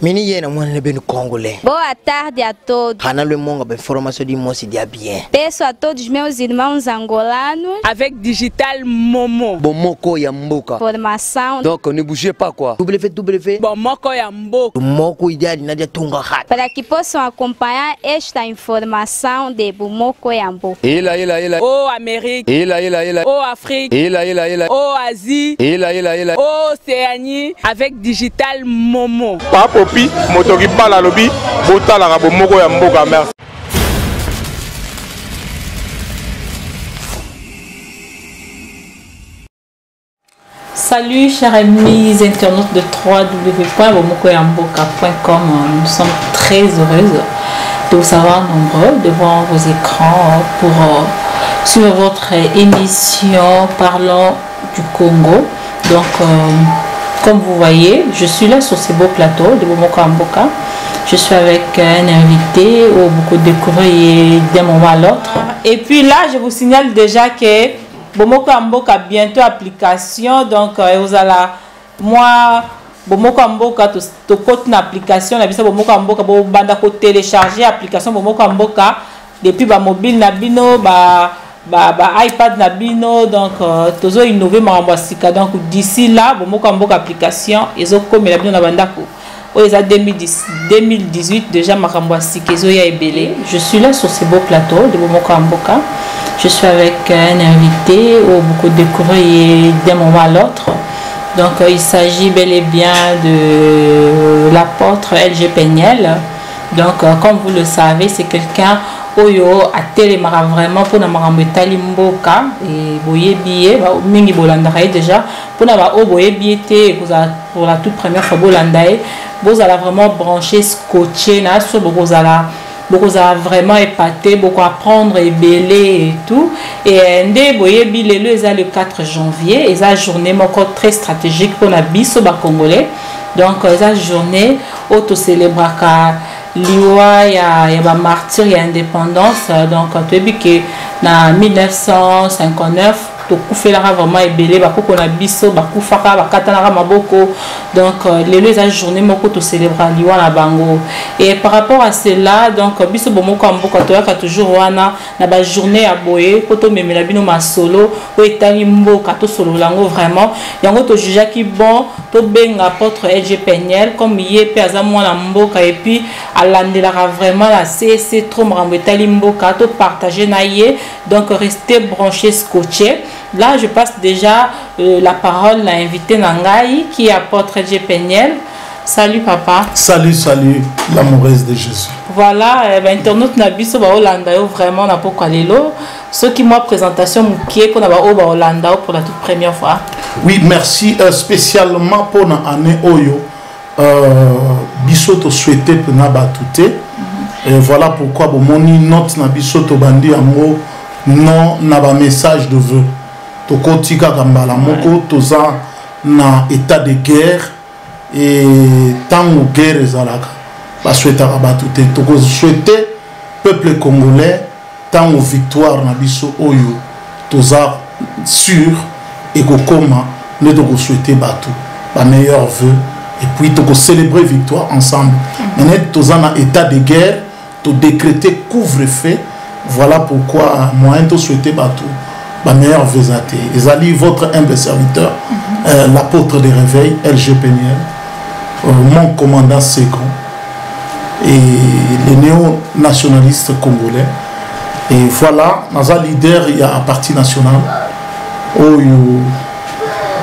Mini yena mwana bem congolais. Boa tarde a todos. Hanalo monga bem formação de moço dia bien. Peço a todos meus irmãos angolanos avec Digital Momo. Bomoko ya mboka. Formação. Donc ne bougez pas quoi. www. Bomoko ya mboka. Moko ideia de Nadia Tunga hat. Para que possam acompanhar esta informação de Bomoko ya mboka. Oh Amérique. Oh Afrique. Oh Asie. Oh Océanie avec Digital Momo. Papopi, motoki bala lobi, botala ka Bomoko ya mboka, merci. Salut chers amis internautes de www.bomokoyamboka.com. Nous sommes très heureuses de vous savoir nombreux devant vos écrans pour suivre votre émission Parlons du Congo. Donc comme vous voyez, je suis là sur ce beau plateau de Bomoko Mboka. Je suis avec un invité où beaucoup de découvrir d'un moment à l'autre. Et puis là, je vous signale déjà que Bomoko Mboka bientôt application. Donc vous allez, moi, Bomoko Mboka, tu côté une application, la visite Bomoko Mboka, vous banda ko télécharger application Bomoko Mboka depuis ba mobile nabino ba iPad nabino. Donc tozo innover marambasika. Donc d'ici là Bomoko Mboka application ils ont comme la bino na bandako. Oh, ils ont 2018 déjà marambasika ils ont ya ebele. Je suis là sur ce beau plateau de Bomoko Mboka. Je suis avec un invité où beaucoup découvrir d'un moment à l'autre. Donc il s'agit bel et bien de l'apôtre LG Peniel. Donc comme vous le savez, c'est quelqu'un oyo a télémara vraiment pour namarambo talimboka et boye billet mingi bolandaye déjà pour na o boye billet pour la toute première fois bolandaye vous allez vraiment brancher scotché na sur vous allez vraiment épaté, beaucoup apprendre et belé et tout. Et ndé boye bilé le 4 janvier, et la journée encore très stratégique pour la biso ba congolais. Donc la journée auto célébraka liwa ya ba martyr ya indépendance. Donc tu as vu que na 1959 to kufelara vraiment ebelé bakoko na biso bakufaka bakatanaka maboko. Donc les la journée moko to célébrer liwa na bango. Et par rapport à cela, donc biso bomoko mboka to yaka toujours wana na ba journée ya boye koto memela bino masolo o etali mboka to solo lango vraiment yango to juger ki bon to benga apôtre LG Peniel comme yé pe azamwa na mboka et puis alandelaka vraiment la CC trop mrambo etali mboka to partager na yé. Donc restez branchés scotché. Là, je passe déjà la parole à l'invité Nangaï qui est apôtre LG Peniel. Salut papa. Salut, salut, l'amoureuse de Jésus. Voilà, internaute Nabiso ba Hollanda vraiment na poko lelo. Ce qui moi présentation moukié qu'on a ba Hollanda pour la toute première fois. Oui, merci spécialement pour l'année Oyo. Biso to souhaité pour na batouté. Et voilà pourquoi bon moni note na biso to bandi amo non na ba message de vœux. To kotika kambala moko toza na état de guerre et tant ou guerre ezalaka ba souhaitaka batouté to ko souhaiter peuple congolais tant ou victoire na biso oyo toza sûr et ko koma ne to ko souhaiter batou ba meilleurs vœux et puis to ko célébrer victoire ensemble. Mais toza na état de guerre to décréter couvre-feu. Voilà pourquoi moi to souhaiter batou ma meilleure vésate. Ezali votre humble serviteur, l'apôtre des réveils, LG Peniel, mon commandant second et les néo-nationalistes congolais. Et voilà, dans un leader, il y a un parti national.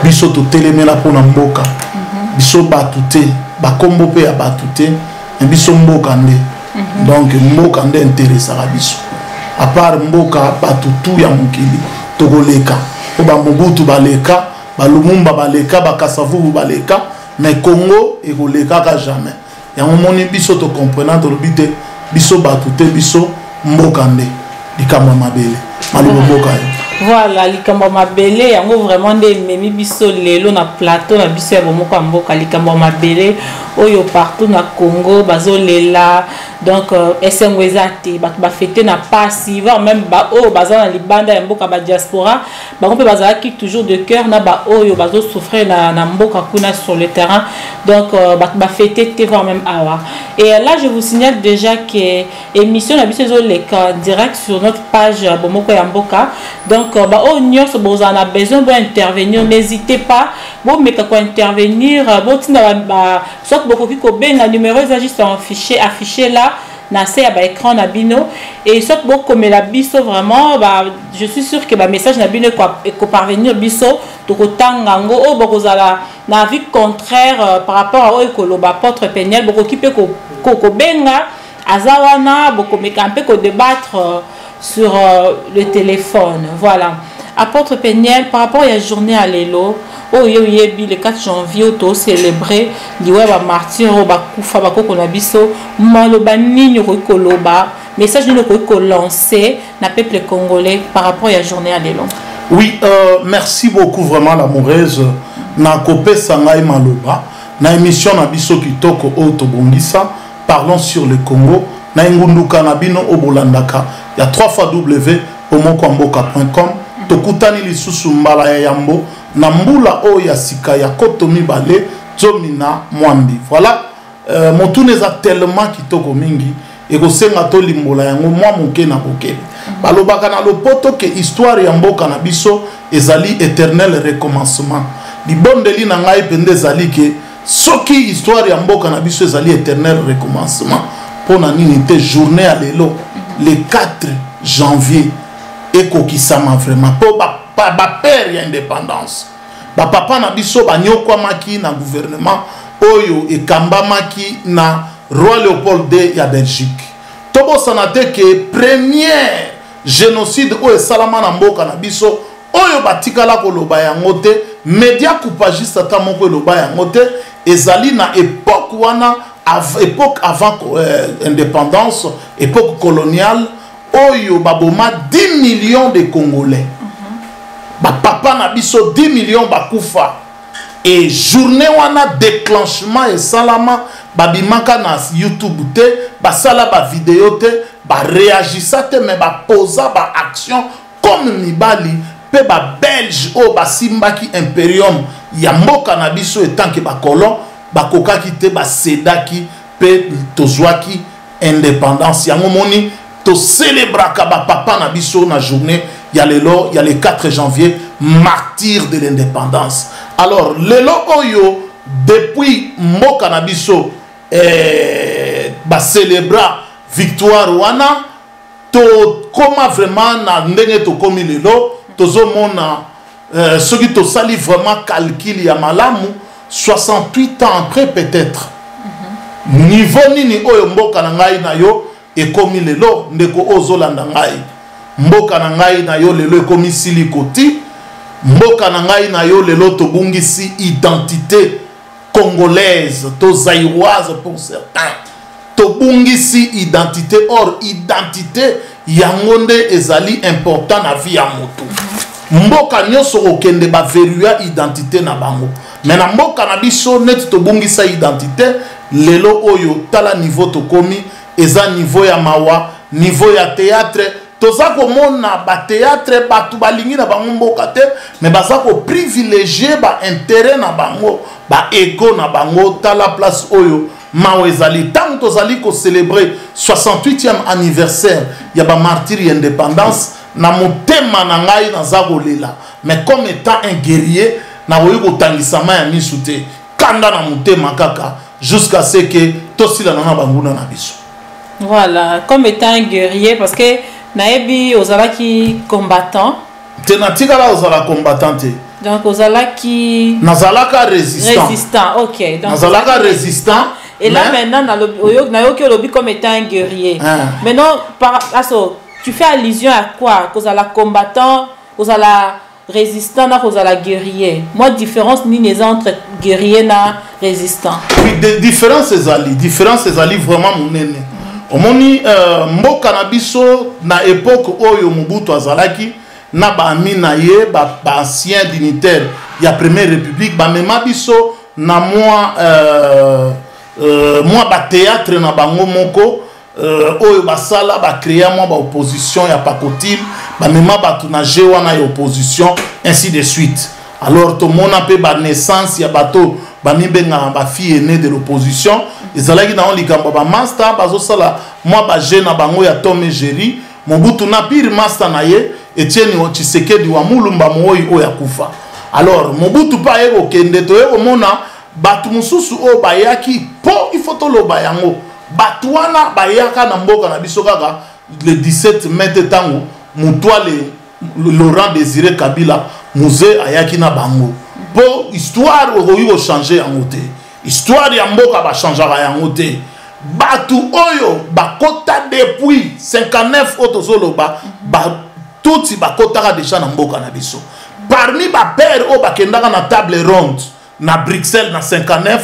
Biso to telemela pour Mboka. Biso batouté, bakombo pe ya batouté, et biso Mboka nde. Donc Mboka nde intéresse à biso. À part Mboka batoutou ya mokili. Togoleka, oba Mobutu baleka, balumumba baleka, bakasavu baleka, mais Congo et goleka ka jamais. Et à un moment biso to comprenant to bité biso batouté biso mbokande, dikamba mabele, malubo mboka. Voilà, likambo mabele yango vraiment nde memi biso lelo na plateau na biso ya bomoko ya mboka likambo mabele oyo partout na Congo bazolela donc esengo ezate bato bafete na pasi voire même ba oyo baza na libanda ya mboka ba diaspora bango mpe bazalaki toujours de cœur na ba oyo bazo souffrir na mboka kuna sur le terrain donc bato bafete te voire même awa. Et là je vous signale déjà que émission na biso ezoleka direct sur notre page bomoko ya mboka donc bah oh nyonso vous en a besoin d'intervenir, n'hésitez pas bon mais quoi intervenir bon tina ba soit beaucoup qui benga numéro juste affiché là na se ya ba écran na bino et soit beaucoup comme la biso vraiment bah je suis sûr que ba message na bino ko parvenir biso to kotanga ngo o boko zala na vie contraire par rapport à o ko ba porte péniel beaucoup qui peut ko benga azawana beaucoup mais un peu ko débattre sur le téléphone. Voilà. Apôtre Péniel, par rapport à la journée à l'élo, le 4 janvier, on a célébré le martyr, message nous lancé dans le peuple congolais par rapport à la journée à l'élo. Oui, merci beaucoup vraiment l'amoureuse. Na kopé sangai maloba, na émission na biso kitoko otobongisa, parlons sur le Congo. Na ngunduka na bino obolandaka ya 3w.omokwamboka.com tokutani lisusu mbala ya yambo na mbula o ya sika ya kotomi bale zomina mwambi. Voilà, motune za tellement kitoko mingi ekosenga to limbola yango mwa moke na boke balobaka na lopoto ke histoire ya mboka na biso ezali éternel recommencement. Libondeli na ngai pende ezali ke soki histoire ya mboka na biso ezali éternel recommencement pour na nini te journée à l'élo le 4 janvier ekokisama vraiment pour ba père ya indépendance ba papa na biso banyokwamaki na gouvernement oyo ekambamaki na roi Léopold II ya Belgique tobosana te ke premier génocide oyo esalama na mboka na biso oyo batikala koloba yango te média coupagiste ata moko eloba yango te ezali na époque wana époque avant indépendance, époque coloniale, oyo baboma 10 millions de Congolais. Papa na biso 10 millions bakufa. Et journée wana déclenchement et salama babimaka na YouTube te, basala ba vidéo te, ba réagissa te mais ba posa ba action comme mibali pe ba belge o ba simbaki imperium ya mboka na biso etant que ba colon bakokaki te basedaki pe tozwaki indépendance yango moni to célébraka ba papa na biso na journée ya lelo ya le 4 janvier martyr de l'indépendance. Alors lelo oyo depuis mboka na biso ba célébra victoire wana to koma vraiment na ndenge to komi lelo tozo mona soki to sali vraiment calcul ya malamu 68 ans après peut-être niveau nini oyo mboka na ngai na yo ekomi lelo ndeko ozolanda ngai mboka na ngai na yo lelo ekomi silikoti mboka na ngai na yo lelo tobungisi identité congolaise to zaïroise pour certains tobungisi identité or identité yango nde ezali important na vie ya moto mboka nyonso okende ba verrouiller identité na bango. Mais na mboka na biso net to bungisa identité lelo oyo tala niveau to komi eza niveau ya mawa niveau ya théâtre toza ko mona ba théâtre batu balingi na bango mboka te mais baza ko privilégier ba intérêt na bango ba ego na bango tala place oyo mawa ezali tant tozali ko célébrer 68e anniversaire ya ba martyr indépendance na motema na ngai naza kolela mais comme étant un guerrier na oyo kotangisama ya misu te kanda na motema kaka jusqu'à ce que tosila na banguna na biso. Voilà, comme étant un guerrier parce que naebi ozalaki combattant te natikala ozala combattant te donc ozalaki nazalaka résistant OK donc nazalaka résistant et là maintenant nayoki olobi comme étant un guerrier maintenant tu fais allusion à quoi? Kozala combattant, kozala résistant, na kozala guerrier. Moi différence ni les entre guerrier na résistant. Oui, des différences ezali vraiment monene. Omoni mboka na biso na époque oyo Mobutu azalaki na ba ami na ye ba ancien dignitaire ya première république ba mema biso na moi ba théâtre na bango moko oyo basala ba créer moi ba opposition ya pakotile ba mema ba tuna jewa na opposition ainsi de suite. Alors tout le monde a peu ba naissance ya bato ba mibenga ba fille aînée de l'opposition ezalaki na on likambo ba master bazo sala moi ba jeune na bango ya Tom et Jerry Mobutu na pire master na ye Etienne Tshisekedi wa mulumba moyi oya kufa. Alors Mobutu pa yeko kende to yeko mona batu mususu o bayaki po il faut to lo bayango batu wana bayaka na mboka na biso kaka le 17 mai tango mutwale Laurent Désiré Kabila musée ayaki na bango po histoire oyo changer en côté histoire ya mboka ba changera yango te batu oyo bakota depuis 59 otozoloba ba tuti bakota déjà na mboka na biso parmi ba père o bakendaka na table ronde na Bruxelles na 59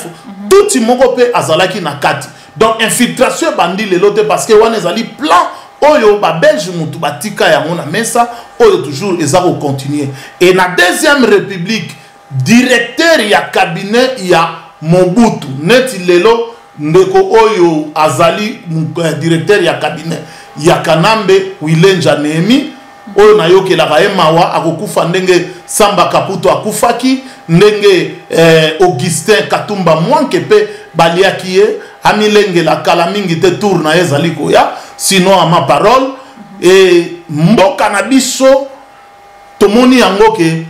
tuti moko pe azalaki na kati donc infiltration bandi lelo te parce que wana ezali plan oyo ba belge mutu batika yango na mesa oyo toujours ezako continuer et na deuxième république directeur ya cabinet ya Mobutu neti lelo ndeko oyo azali directeur ya cabinet ya Kanambe Wilenja Nehemi oyo na yokelaka ye mawa akokufa ndenge Samba Kaputo akufaki ndenge Augustin Katumba Mwanke pe baliaki ye amilengela kala mingi te tour na ezali koya sinon à ma parole et mboka na biso tomoni yango ke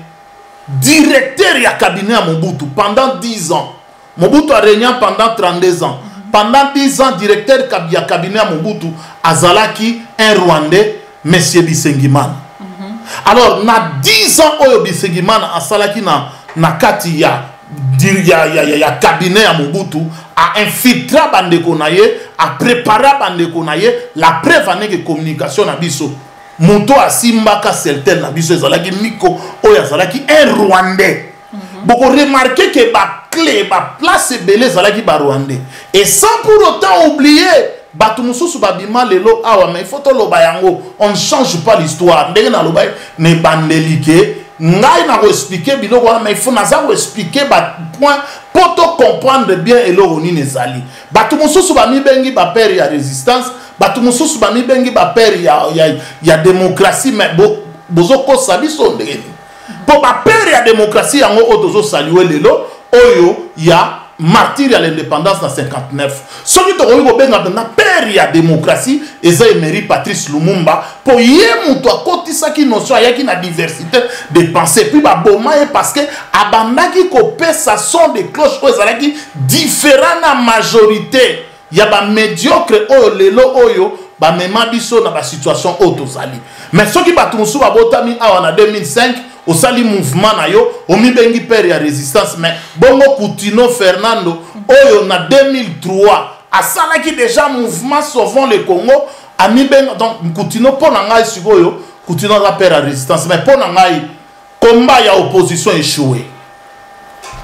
directeur ya cabinet à Mobutu pendant 10 ans. Mobutu a régné pendant 32 ans. Pendant 10 ans, directeur ya cabinet à Mobutu azalaki un Rwandais, Monsieur Bisengimana. Alors, na 10 ans oyo Bisengimana asalaki na kati ya cabinet à Mobutu a infiltré bandeko na ye, a préparé bandeko na ye, la preuve ane que communication na biso. Moto asimbaka certaine na biso ezalaki miko oyo azalaki un Rwandais. Beaucoup remarqué que ba clé ba place belé ezalaki ba Rwandais. Et sans pour autant oublier batu mususu babima lelo awa mais il faut to loba yango on ne change pas l'histoire. Ndenge na loba ne bandelike ngai na ko expliquer biloko mais il faut naza ko expliquer ba point pour to comprendre bien eloko ni nezali. Batu mususu ba mi bengi ba père ya résistance, batu mususu ba mi bengi ba père ya démocratie mais bozoko sabiso ndenge. Pour ma père ya démocratie yango otozo saluer lelo oyo ya martyr à l'indépendance en 59. Ce qui est na père ya démocratie eza emery Patrice Lumumba pour yé muto akotisa ki notion ayaki na diversité de pensée puis ba boma parce que abandaki ko pesa son de cloche oyo ezalaki différent na majorité ya ba médiocre oyo lelo oyo ba mema biso na ba situation otozali. Mais ce qui batu musu ba botami awa na 2005 au sali mouvement na yo o mi bengi père ya résistance mais bongo Coutinho Fernando oyo na 2003 asala ki déjà mouvement sauvons le Congo a mi bengi donc Coutinho pona ngai sikoyo Coutinho la père ya résistance mais pona ngai combat ya opposition échoué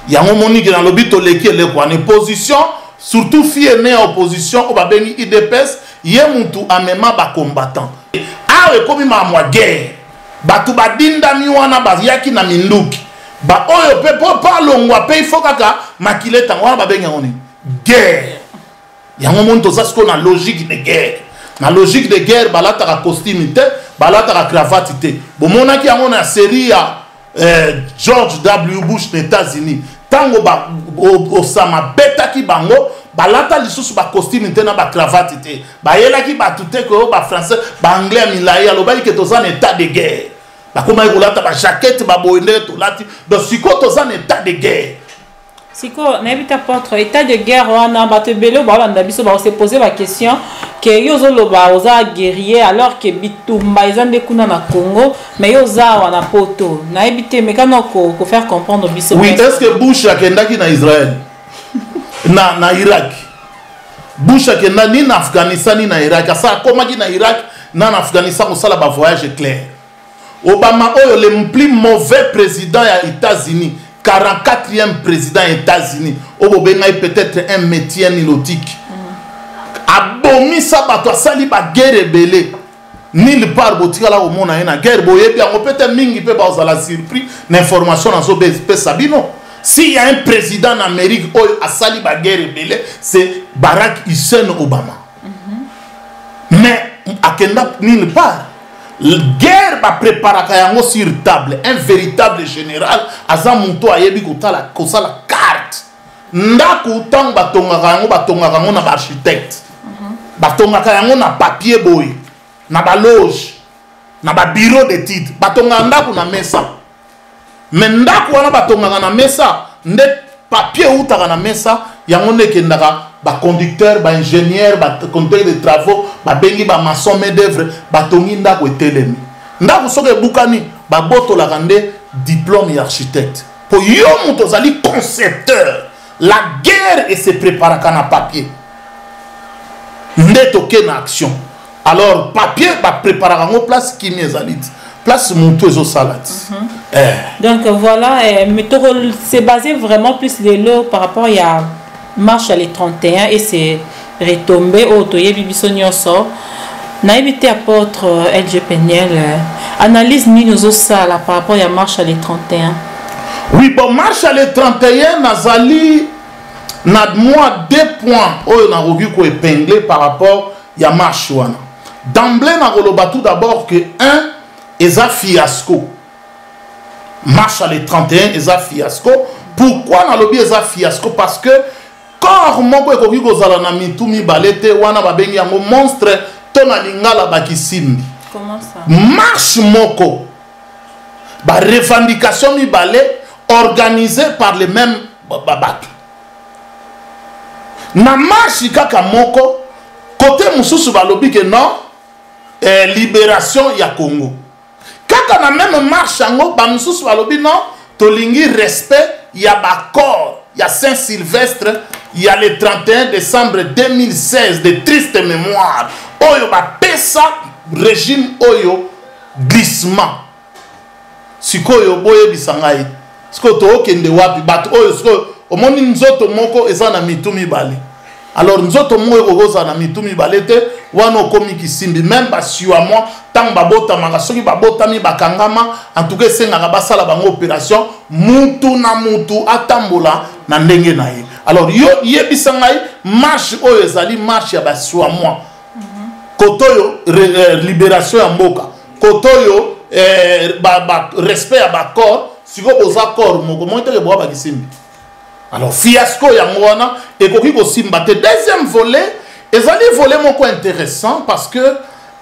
yango monique dans lobito leki le kwa ne position surtout fille né opposition o ba bengi IDPS ye mutu amema ba combattant awe komi ma mwa guerre batu badinda miwana baziyaki na minduki ba oyo pe pa longwa pe ifo kaka makileta wana babenga ngoni guerre yango monto zasko na logique de guerre na logique de guerre balata ka costume te balata ka cravate te bomona ki yango na série ya George W Bush aux États-Unis tango ba Osama betaki bango balata lisusu ba costume te na ba cravate te ba yelaki ba tuté ko ba français ba anglais milai alobaki ke toza en état de guerre ba koma ikolata ba jaquette ba boende to lati donc siko toza en état de guerre siko na bita contre état de guerre wana ba te belo ba landa biso ba se poser la question que yozo loba oza guerrier alors que bitumba ezande kuna na Congo mais yoza wana poto na ebité mekano ko faire comprendre biso. Oui, est-ce que Bush akendaki na Israël na Irak Bush akenda ni na Afghanistan ni na Irak asa komaki na Irak na Afghanistan ko sala ba voyage clair. Obama oyo le plus mauvais président ya États-Unis 44e président des États-Unis obobenga peut-être un métier nilotique abomi sa bato asali ba guerre belé nulle part botikala komona ye na guerre boyebi yango peut-être mingi mpe bazala surpris na information nazopesa bino. S'il y a un président en Amérique oyo asali baguerre ebele, c'est Barack Hussein Obama. Mais akenda nulle part. Guerre ba préparaka yango sur table. Un véritable général aza muto ayebi kotala carte. Ndako tang batongaka yango na ba architecte. Batongaka yango na papier boy, na ba loge, na ba bureau d'études. Batonga ndako na mesa. Mais ndako wana batongaka na mesa, nde papier utaka na mesa, yango nekendaka ba conducteur, ba ingénieur, ba conducteur de travaux, ba bengi ba maçon main d'œuvre, batongi ndako etelemi. Ndako soke bukani, ba botolaka nde diplôme d'architecte. Pour yo muto zali concepteur, la guerre et se préparaka na papier. Nde toke na action. Alors papier ba préparaka ngo place qui mezalit. Place muto ezo salade. Donc voilà, mais c'est basé vraiment plus les lots par rapport à marche à les 31 et c'est retombé au toye bibiso nyonso. Na évité apôtre LG Peniel analyse ni nous sala par rapport à marche à les 31. Oui, bon marche à les 31 nazali na moi 2 points oyo na rogi ko épinglé par rapport à marche wana. D'emblée na koloba tout d'abord que un eza fiasco. Marche à les 31 eza fiasco. Pourquoi na lobi eza fiasco? Parce que corps moko ekoki kozala na mitu mibale te wana babengi yango monstre to na lingala bakisimbi. Comment ça? Marche moko ba revendication mibale organisée par les mêmes babato. Na marche kaka moko côté mususu balobi que non libération ya Congo. Kaka na même marche yango ba mususu balobi non tolingi respect ya ba corps ya Saint-Sylvestre. Il y a le 31 décembre 2016 de triste mémoire. Oyo ba pesa régime oyo glissement. Sikoyo boye bisangai. Siko to okende wapi bat oyo siko omoni nzoto moko eza na mitumi bale. Alors nzoto moko okoza na mitumi bale te wana komi kisimbi même ba siwa moi tant babota manga soki babota mi bakangama en tout cas senga basala bango opération mutu na mutu atambola na ndenge na ye. Alors yo yebisangai marche oyo ezali marche ya basiwa moi. Kotoyo libération ya mboka. Kotoyo respect ya ba corps siko boza corps moko moite ke boa ba kisimbi. Alors fiasco ya ngwana ekoki ko simba te. Deuxième volet ezali volet moko intéressant parce que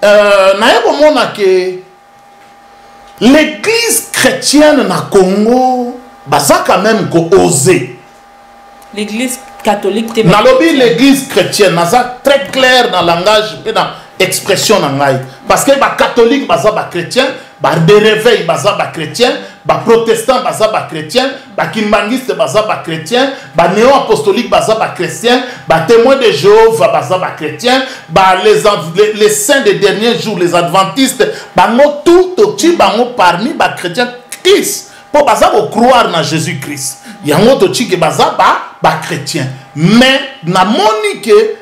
na yebo mona ke l'église chrétienne na Congo baza quand même ko oser. L'église catholique te nalobi l'église chrétienne naza très clair dans langage et dans expression nangai parce que ba catholique baza ba chrétien, ba de réveil baza ba chrétien, ba protestant baza ba chrétien, ba kimbangiste baza ba chrétien, ba néo apostolique baza ba chrétien, ba témoin de Jéhovah baza ba chrétien, ba les saints des derniers jours, les adventistes bango tout tu bango parmi ba chrétien Christ pour baza ko croire na Jésus-Christ. Yango to chi ke baza ba chrétien. Mais na moni que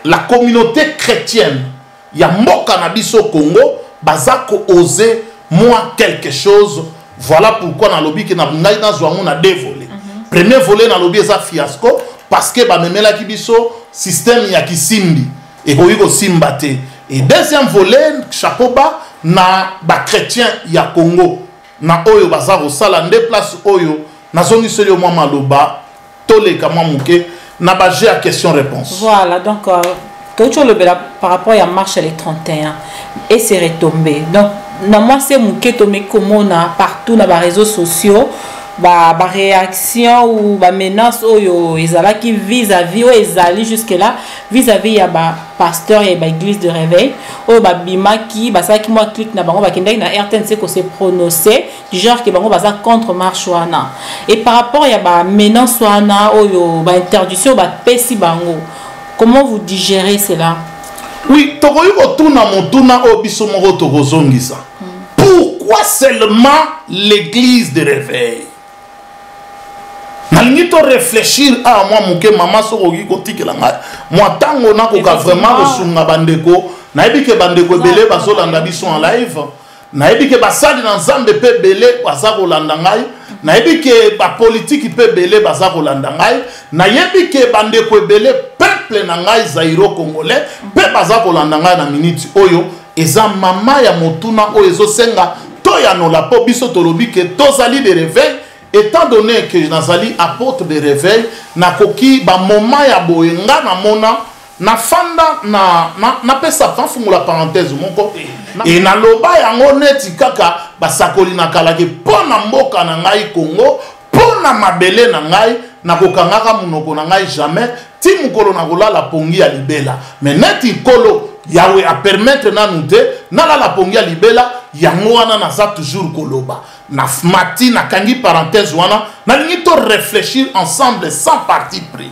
la communauté chrétienne ya mboka na biso Congo baza ko oser moi quelque chose. Voilà pourquoi na lobi ke na ngai na zwango na deux volets. Premier volet na lobi eza fiasco parce que ba memela ki biso système ya kisimbi et ko simba te. Et deuxième volet chapeau bas na ba chrétien ya Congo na oyo baza ko sala nde place oyo na zongi selo moi maloba toleka mwa muke na ba à question réponse. Voilà donc par rapport à marche les 31 et c'est retombé. Donc na moi c'est muke tomé comme on a partout dans les réseaux sociaux ba réaction ou ba menace oyo ezala qui vis-à-vis ou ezali jusque là vis-à-vis ya ba pasteur et ba église de réveil oyo ba bimaki ba ça qui moi clique na bango ba kendaki na RTNC ko se prononcer du genre que bango baza contre marche wana et par rapport ya ba menace wana oyo ba interdiction ba pesi bango comment vous digérez cela? Oui, tokoyi kotuna motuna o biso moko tokozongisa. Pourquoi seulement l'église de réveil? Nalingi to réfléchir à moi muke mama sokoki kotikela nga. Moi tango nakoka vraiment kosunga bandeko nayebi ke bandeko belé bazolanda biso en live, nayebi ke basali na nzambe pe belé baza kolanda ngai, nayebi ke ba politique pe belé baza kolanda ngai, nayebi ke bandeko belé peuple na ngai Zaïro congolais pe baza kolanda ngai na minute oyo eza mama ya motuna oyo ezosenga toyanola po biso tolobi ke tozali de réveil. Étant donné que nazali apôtre de réveil, nakoki ba moment ya boyenga na mona na fanda na pesa fanfungu la parenthèse moko et na loba yango neti kaka basakoli na kalaki pona mboka na ngai Congo, pona mabele na ngai nakokangaka munoko na ngai jamais ti mukolo na kolala pongi ya libela mais neti kolo Yahweh a permettre na nous de na la pongi ya libela yango wana naza toujours koloba na mati na kangi parenthèse wana na lingi to réfléchir ensemble sans parti pris.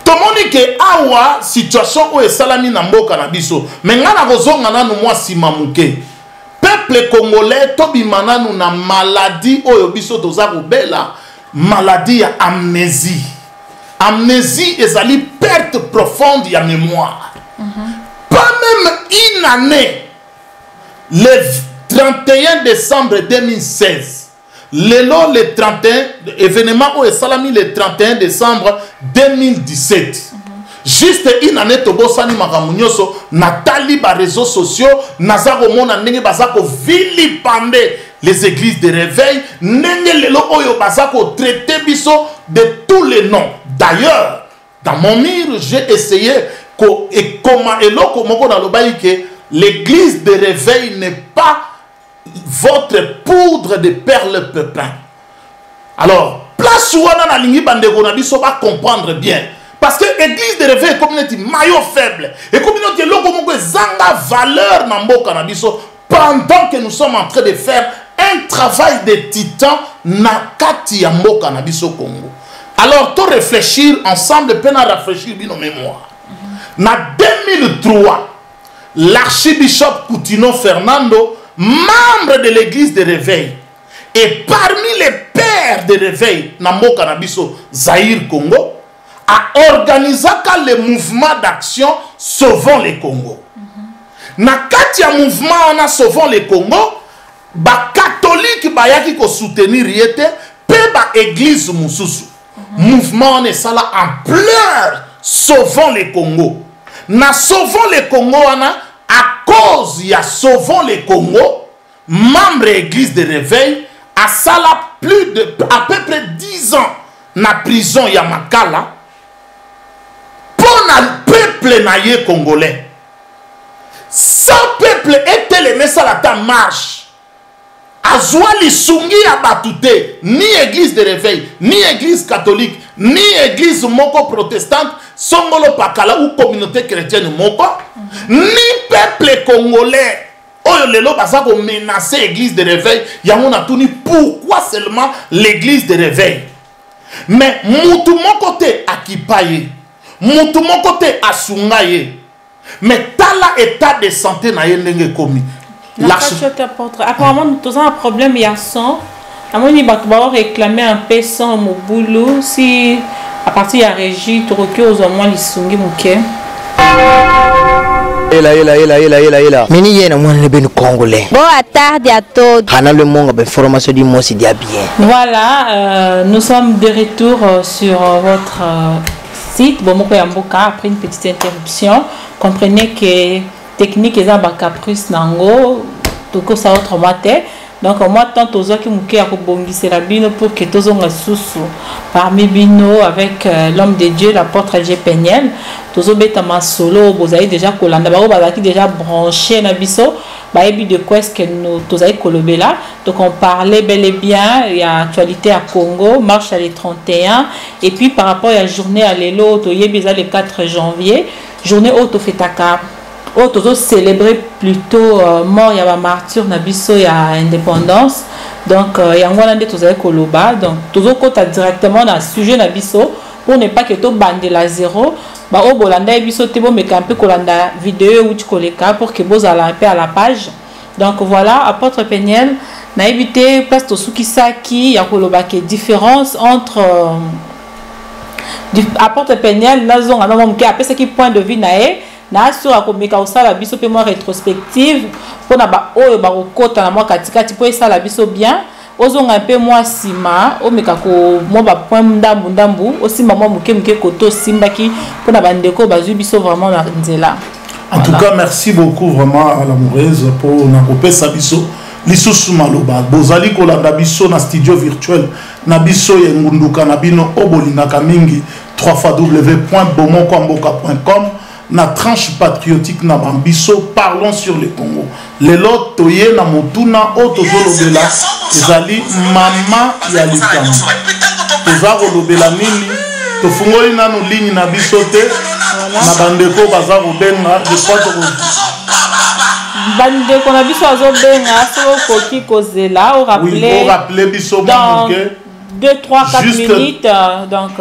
Tomoni ke awa situation o esalami na mboka na biso mais ngana kozonga nanu mwa sima muke peuple congolais tobima nanu na maladie oyo biso toza kobela maladie ya amnésie. Amnésie ezali perte profonde ya mémoire. Pas même une année, le 31 décembre 2016, le 31 événement au Salami le 31 décembre 2017. Juste une année tobosani makamunyoso natali ba réseaux sociaux nazako mona ndenge bazako vilipender les églises de réveil ndenge lelo oyo bazako traiter biso de tous les noms. D'ailleurs, dans mon mire, j'ai essayé et comment et là comment dans le bail que l'église de réveil n'est pas votre poudre de perles pépins. Alors, place où on a lingi bandeko na biso va comprendre bien. Parce que l'église de réveil est communauté maillot faible. Et communauté loko moko zanga valeur na mboka na biso pendant que nous sommes en train de faire un travail de titan na kati ya mboka na biso Congo. Alors, tout réfléchir ensemble, peine à réfléchir bien nos mémoires. En 2003, l'archibishop Coutinho Fernando, membre de l'église de réveil, et parmi les pères de réveil, Nambo Kanabiso, Zaïre Congo, a organisé le mouvement d'action Sauvons les Congo. Na katia mouvement na Sauvons les Congo, ba catholique bayaki ko soutenir yete, pe ba église mususu. Mouvement on est ça là en pleurs. Sauvons les Congo. Na Sauvons les Congo à cause ya Sauvons les Congo, membre église de réveil a ça là plus de à peu près 10 ans na prison ya Makala pour na peuple naïe congolais. Sans peuple était le message à ta marche. Azwali sungi abatute ni église de réveil, ni église catholique, ni église moko protestante, songolo pakala ou communauté chrétienne moko, ni peuple congolais. Oyo lelo bazako menacer église de réveil, yango na tuni pourquoi seulement l'église de réveil. Mais mutu moko te akipaye, mutu moko te asungaye. Mais tala état de santé na yendenge komi. Apparemment, nous avons un problème, il y a son. À mon niveau, tu vas réclamer un peu son mon boulot. Si à partir de la régie, tu recueilles aux moins les sungi mouké. Mini yena mwana benu congolais. Bon à tarde à tout. Hana le monde a formation du mot c'est bien. Voilà, nous sommes de retour sur votre site Bomoko Yamboka après une petite interruption. Comprenez que technique et un caprice nango tout ça autre matin. Donc moi tant aux autres qui mouké à kobongisi la bino pour que tous on sous parmi bino avec l'homme de Dieu l'apôtre G Peniel tous au betama solo vous avez déjà kolanda ba bazaki déjà branché na biso ba ebi de quoi est-ce que nous tous avez kolobé là. Donc on parlait bel et bien il y a actualité à Congo marche à les 31 et puis par rapport à la journée à l'élo to yebisa le 4 janvier journée auto fetaka auto célébrer plutôt mort il y a martyr na biso il y a indépendance donc il y a ngwana nde tozali koloba donc tozo kota directement na sujet na biso pour ne pas que to bande la zéro ba o bolanda biso te bo mekampe kolanda vidéo ou tu koleka pour que bozala un peu à la page. Donc voilà apôtre Peniel na évité place to sukisaki ya koloba que différence entre apôtre Peniel na zonga na moke apesa ki point de vue nae na sura komeka osala biso pe moi rétrospective pona ba oyo ba kokota na moi katikati po esala biso bien ozonga pe moi sima o meka ko mo ba point ndambu osimba moi muke koto simbaki pona bandeko bazui biso vraiment na nzela. En tout cas, merci beaucoup vraiment à l'amoureuse pour nakopesa biso lisusu maloba bozali kolanda biso na studio virtuel na biso yengunduka na bino obolingaka mingi www.bomokwamboka.com na tranche patriotique na bambiso parlons sur le Congo lelo toye na motuna o tozolobela ezali mama ya likambo toza kolobela nini tofungoli nanu ligne na biso te na bandeko baza kobenga je crois que bandeko na biso azobenga so koki kozela au rappeler biso dans 2, 3, 4 minutes donc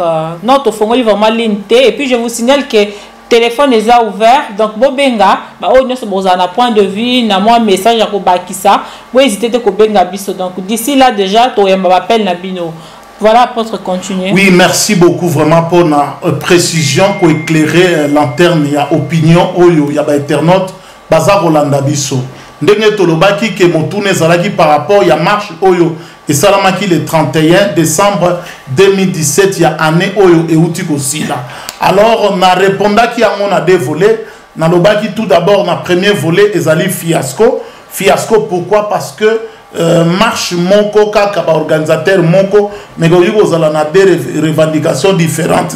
non tofungoli vraiment ligne te et puis je vous signale que téléphone est ouvert donc bobenga ba o nyoso bozana point de vue na moi message ya ko bakisa bo hésiter te ko benga biso donc d'ici là déjà to yamba appel na bino. Voilà, pour continuer. Oui, merci beaucoup vraiment pour la précision pour éclairer lanterne. Il y a opinion, il y a internaute, bazar Rolanda Bisso. Ndenge tolobaki ke motune zalaki par rapport il y a marche oyo et salamaki le 31 décembre 2017 il y a année oyo et outiko sila. Alors on a répondu qu'il y a on a deux volets. Na lobaki tout d'abord na premier volet ezali fiasco. Fiasco pourquoi? Parce que marche monko kaka ba organisateur monko mais vous allez des revendications différentes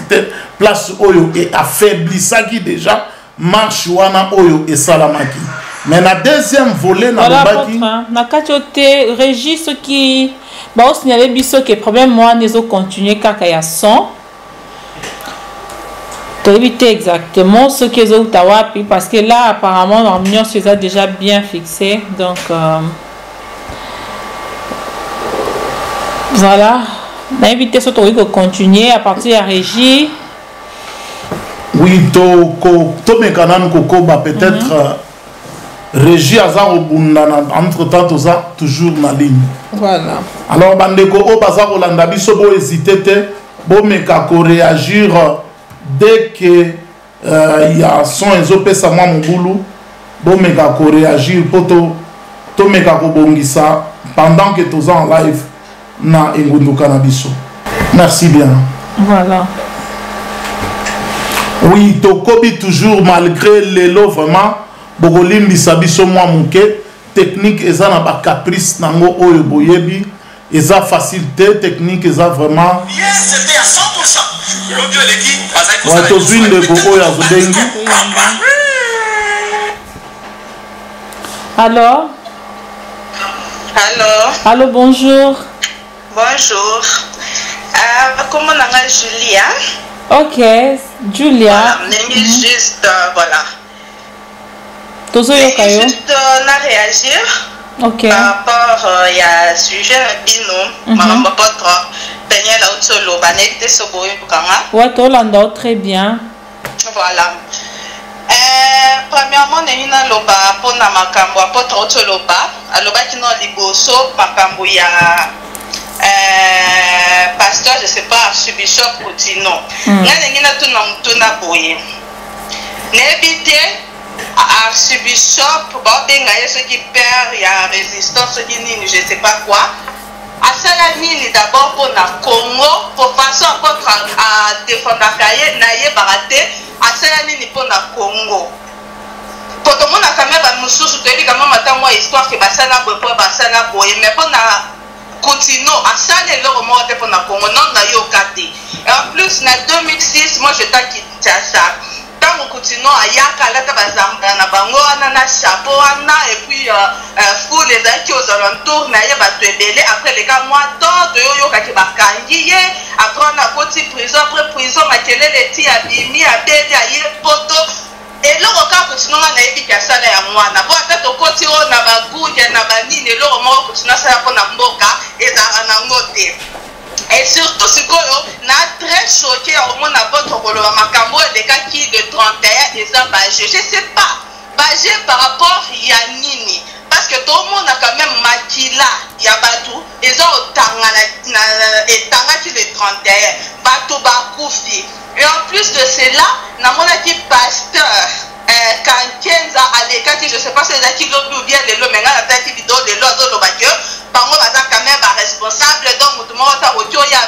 place oyo et affaiblissaki déjà marche wana oyo et salamaki mais la deuxième volet na lobaki na katote Régis qui ba o signaler biso que problème moi nezo continuer kaka ya son to éviter exactement ce que zo tawapi parce que là apparemment l'ambiance c'est déjà bien fixé donc voilà, l'invité surtout de continuer à partir de la régie. Oui, peut-être régie entre temps toujours na ligne. Voilà. Alors bandeko o bazar Rolanda biso bo hésiter te bo meka ko réagir dès que il y a son ezopesa mwa mobulu bo meka ko réagir poto to meka ko bongisa pendant que tous en live. Na Engunduka na biso. Merci bien. Voilà. Oui, tokobi toujours malgré l'élo vraiment bokolimbi sabiso mwa muke technique eza na ba caprice nango oyo boyebi eza facilité technique eza vraiment yes c'était à 100%. L'audio l'équipe ouais to zwinde ko oyo azodengi. Alors? Allô, bonjour. Bonjour. Comment on a Julia? Ok, Julia. Voilà, juste, voilà. Juste réagir. Ok. Par rapport il y a sujet bino, maman pas Daniel Autolo, Banette Soboy Kanga. Ouais, Tolanda très bien. Voilà. Premièrement, nous avons loba pour na makambo apôtre Autoloba, aloba kino liboso makambo ya pasteur, je sais pas, archbishop Koutino. Nana tuna boye. N'ébite archbishop, benga ce qui perd, il y a résistance, ce qui ni, je sais pas quoi. À cela nini d'abord pour na Congo, pour façon à défendre la cahier, naïe baraté, à cela nini pour na Congo. Pour tout le monde a quand même un moussou, je te dis quand même attends moi histoire que basana boye, basana boye, mais pour na Continue à ça les leur mort pour na Congo non na yo kati. Et en plus na 2006 moi je t'ai quitté ça. Tant on continue à yaka là ta bazamba na bango na chapeau na et puis fou les qui aux alentours na ya ba tebele après les gars moi tant de yo kaki ba kangiye après on a côté prison après prison makelele ti abimi abede aye poto. Et là, on continue à faire ça à moi. Na bo ata to koti o na baguja na banini le mo continue ça pour na mboka et na ngote. Et surtout ce que na très choqué au monde na votre kolo makambo de cas qui de 31 et ça je sais pas. Bagé par rapport ya nini parce que tout le monde a quand même makila ya batu et ça otanga na etanga qui le 31 batu bakufi. Et en plus de cela, na mona qui pasteur Kankenza alekaki je sais pas si ezaki lobi ou bien lelo mais nga nataki vidéo lelo azolobaki bango baza quand même responsable donc moto moko ta otio ya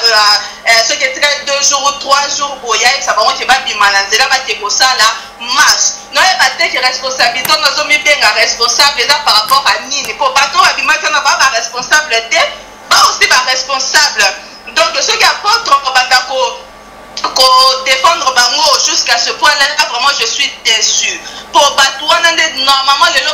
ce qui est 2 jours ou 3 jours boya ça bango ke babima na nzela bake kosala marche noyeba te ke responsabilité nazomibenga responsable eza par rapport à nini po bato babimaki wana baa baresponsable te ba aussi baresponsable donc soki apôtre banda défendre bango jusqu'à ce point là vraiment je suis déçu pour bato wana nde normalement lelo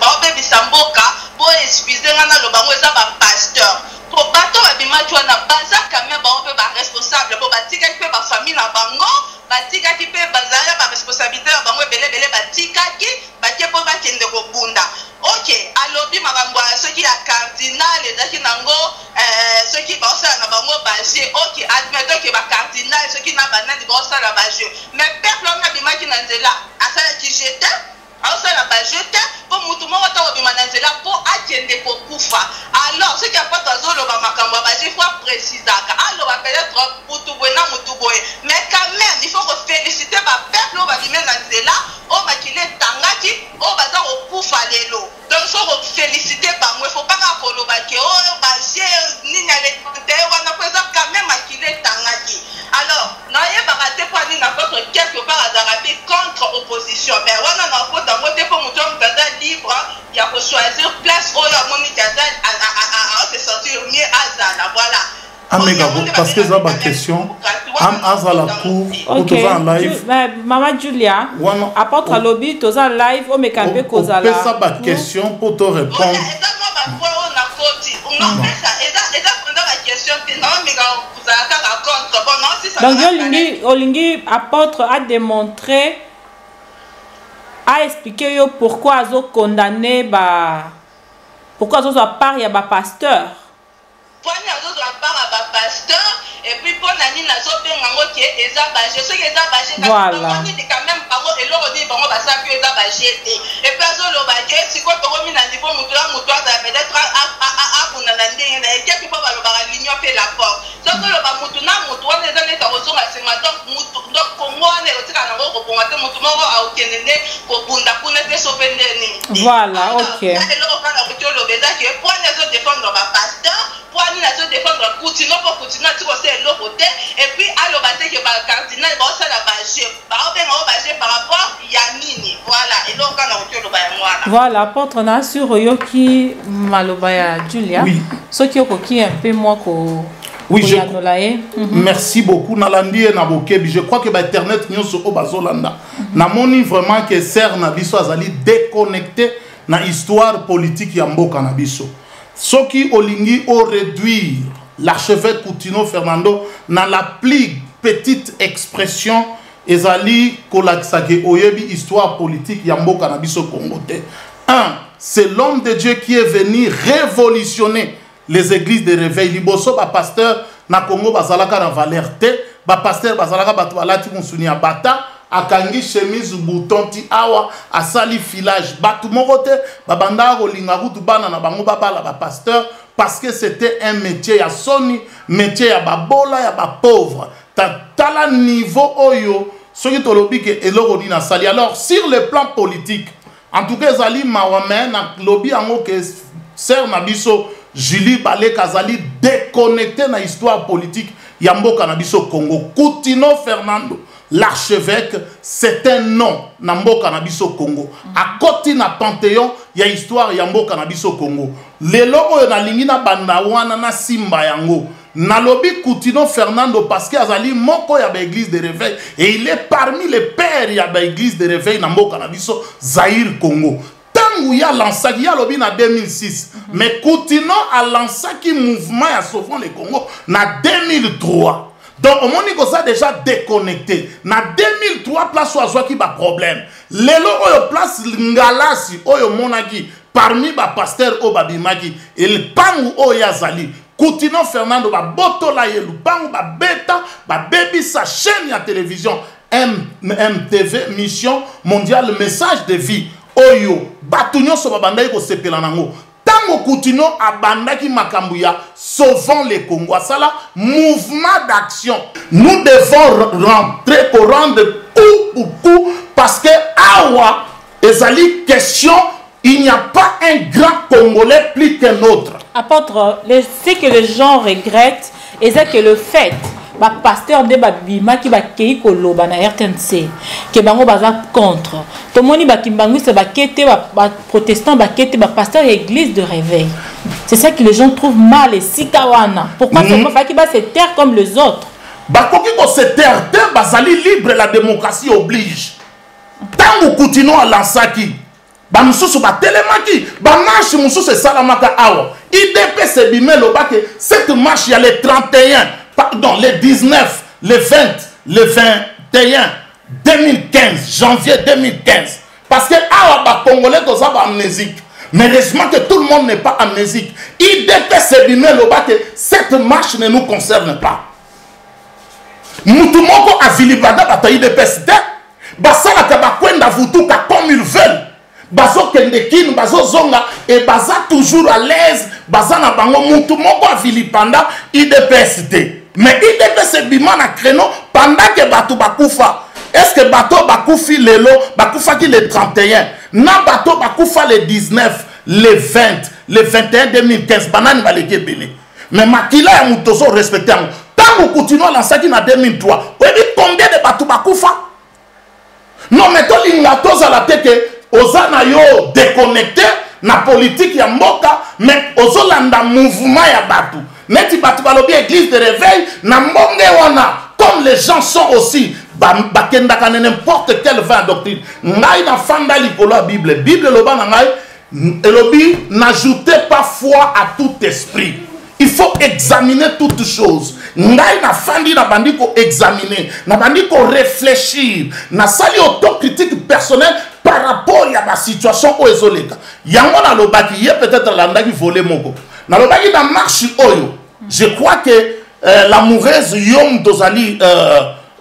baobebisa mboka po excuse nga na lo bango eza bapasteur po bato babimaki wana baza quand même bango mpe baresponsable po batikaki mpe bafamille na bango batikaki mpe bazala baresponsabilité ya bango ebelebele batikaki bakie mpo bakende kobunda ok alobi makambo soki ya cardinal ezaki nango soki baosala na bango baje ok admettoke bacardinal soki na banani baosala baje mais peuple wana abimaki na nzela asalaki jete aosala baje te mpo mutu moko ntango obima na nzela mpo akende kokufa alors soki apoto azoloba makambo ya baje fo aprécisaka aloba peut-être mutu boye na mutu boye mais quand même il faut koféliciter bapeuple oyo babime na nzela oyo makili etangaki oyo baza kokufa lelo donc il faut koféliciter bango efo mpaka kolobaki oyo baje nini alete wana po eza quand même makili etangaki alors nayebaka te mpo anini nakotre quelque part azalaka mpe contre opposition mais wana nakota yango te mpo moto moto aza libre ya kochoisir place oyo amoni ti aza se sentir mieux azala voilà. Parce que ça ma question. Azala pour en live. Maman Julia, apôtre lobby, tu en live, on me campe kozala. Ça ma question pour te répondre. Donc Olingi apôtre a démontré, a expliqué pourquoi ils ont condamné pourquoi ils ont part ya ba pasteur. Et puis pour nani nazo benga ngoke eza baje ce que eza baje quand même bango eloko di bango basaki eza baje te et puis azo lo baje siko to komi na niveau mutu aza peut-être akuna na ndenge na ekia puis ba lo ba l'union fait la force so ko lo ba mutu na mutu wana eza neta kozonga sima donc mutu donc kongo wana otika na ngo bonga te mutu moko aokende ko bunda kuna te so bende ni voilà OK eloko kana ko lo beza ke pour les défendre ba pasteur pour aller les défendre continuer pour continuer tu sais l'autre côté et puis alors bah c'est que bah cardinal bah ça la bager bah on va bager par rapport Yanini voilà et donc on a reculé le bail moi voilà apôtre na sur yoki malobaya Julia ce qui est un peu moins ko oui, merci beaucoup. Nalandi et Nabokebi. Je crois que Internet nous sur Obazolanda. Namoni vraiment que Ser Nabiso azali déconnecté na histoire politique ya mboka Nabiso. Ce qui olingi au réduire l'archevêque Coutinho Fernando dans la plus petite expression ezali kolaksake oyebi histoire politique ya mboka Nabiso Congo. 1. C'est l'homme de Dieu qui est venu révolutionner les églises de réveil. Liboso ba pasteur na Congo bazalaka na valeur te, ba pasteur bazalaka batu balati musuni ya bata, akangi chemise bouton ti awa asali filage batu morote babanda rolinga kutu bana na bango babala ba pasteur parce que c'était un métier ya soni, métier ya babola ya ba pauvre. Tala niveau oyo soki tolobi ke eloko ni na sali. Alors sur le plan politique, en tout cas ezali mawame na lobi ango ke Ser Nabiso Julie Balé Kazali déconnecté na histoire politique Yamboka Nabiso Congo. Coutinho Fernando, l'archevêque, c'est un nom Namboka Nabiso Congo. À côté na Panthéon, il y a histoire Yamboka Nabiso Congo. Les logos na lingina bandawana na simba yango. Nalobi Coutinho Fernando parce qu'il azali moko ya ba église de réveil et il est parmi les pères ya ba église de réveil Namboka Nabiso Zaïre Congo. Il a lancé il y a lobby en 2006 mais Coutinho a lancé qui mouvement à sauvant le Congo en 2003 donc au moment où ça déjà déconnecté en 2003 place où qui ba problème lelo oyo place ngalasi oyo monaki parmi ba pasteur obabimaki el pangu oyazali Coutinho Fernando ba botola yelu pangu ba beta ba baby sa chaîne ya télévision MTV mission mondiale message de vie oyo batunyo so babandai ko sepela nango tango Coutinho abandaki makambuya sauvant les Congo sala mouvement d'action nous devons rentrer pour rendre coup pour coup parce que awa ezali question, il n'y a pas un grand Congolais plus qu'un autre. Apôtre, ce que les gens regrettent, et c'est que le fait, le pasteur de Babima qui va kéi koloba na RTNC, que bango baza contre. Tout le monde qui bango se bakete, protestant bakete, pasteur église de réveil. C'est ça que les gens trouvent mal et si kawana. Pourquoi c'est pas qui va se taire comme les autres? Bakoki ko se taire, bazali libre, la démocratie oblige. Tant que continuons à lancer qui, bamsusu ba telemaki, ba marche mususu salamaka awa. IDP se bimé le bas que cette marche il y a les 31, pardon, les 19, les 20, les 21, 2015, janvier 2015. Parce que awa ba Congolais tous ba amnésique. Mais heureusement que tout le monde n'est pas amnésique. IDP se bimé le bas que cette marche ne nous concerne pas. Mutumoko a Vilibada bata IDP c'était basala ka bakwenda vutuka comme ils veulent. Bazo kendekin, bazo zonga et baza toujours à l'aise. Baza na bango mutumoko a Vilipanda IDPST. Mais IDPS bima na créneau pendant que bato bakufa. Est-ce que bato bakufi lelo bakufa ki le 31? Na bato bakufa le 19, le 20, le 21 2015 banani baleke belé. Mais makila ya mutozo respecté. Tant que continuons lancer qui na 2003. Vous voyez combien de bato bakufa? Non mais to lingato za la teke ozana yo déconnecté na politique ya mboka mais ozolanda mouvement ya batu neti batu balobi église de réveil na mbonge wana comme les gens sont aussi bakenda ka n'importe quelle vin doctrine ngai na fanda likolo la Bible loba na ngai elobi n'ajoutez pas foi à tout esprit. Il faut examiner toutes choses. Ngai na fandi na bandi ko examiner, na bandi ko réfléchir, na sali autocritique personnelle par rapport à la situation où ezoleka. Yango na lobaki ye peut-être landaki voler moko. Na lobaki na marche oyo. Je crois que l'amoureuse Yom Dozali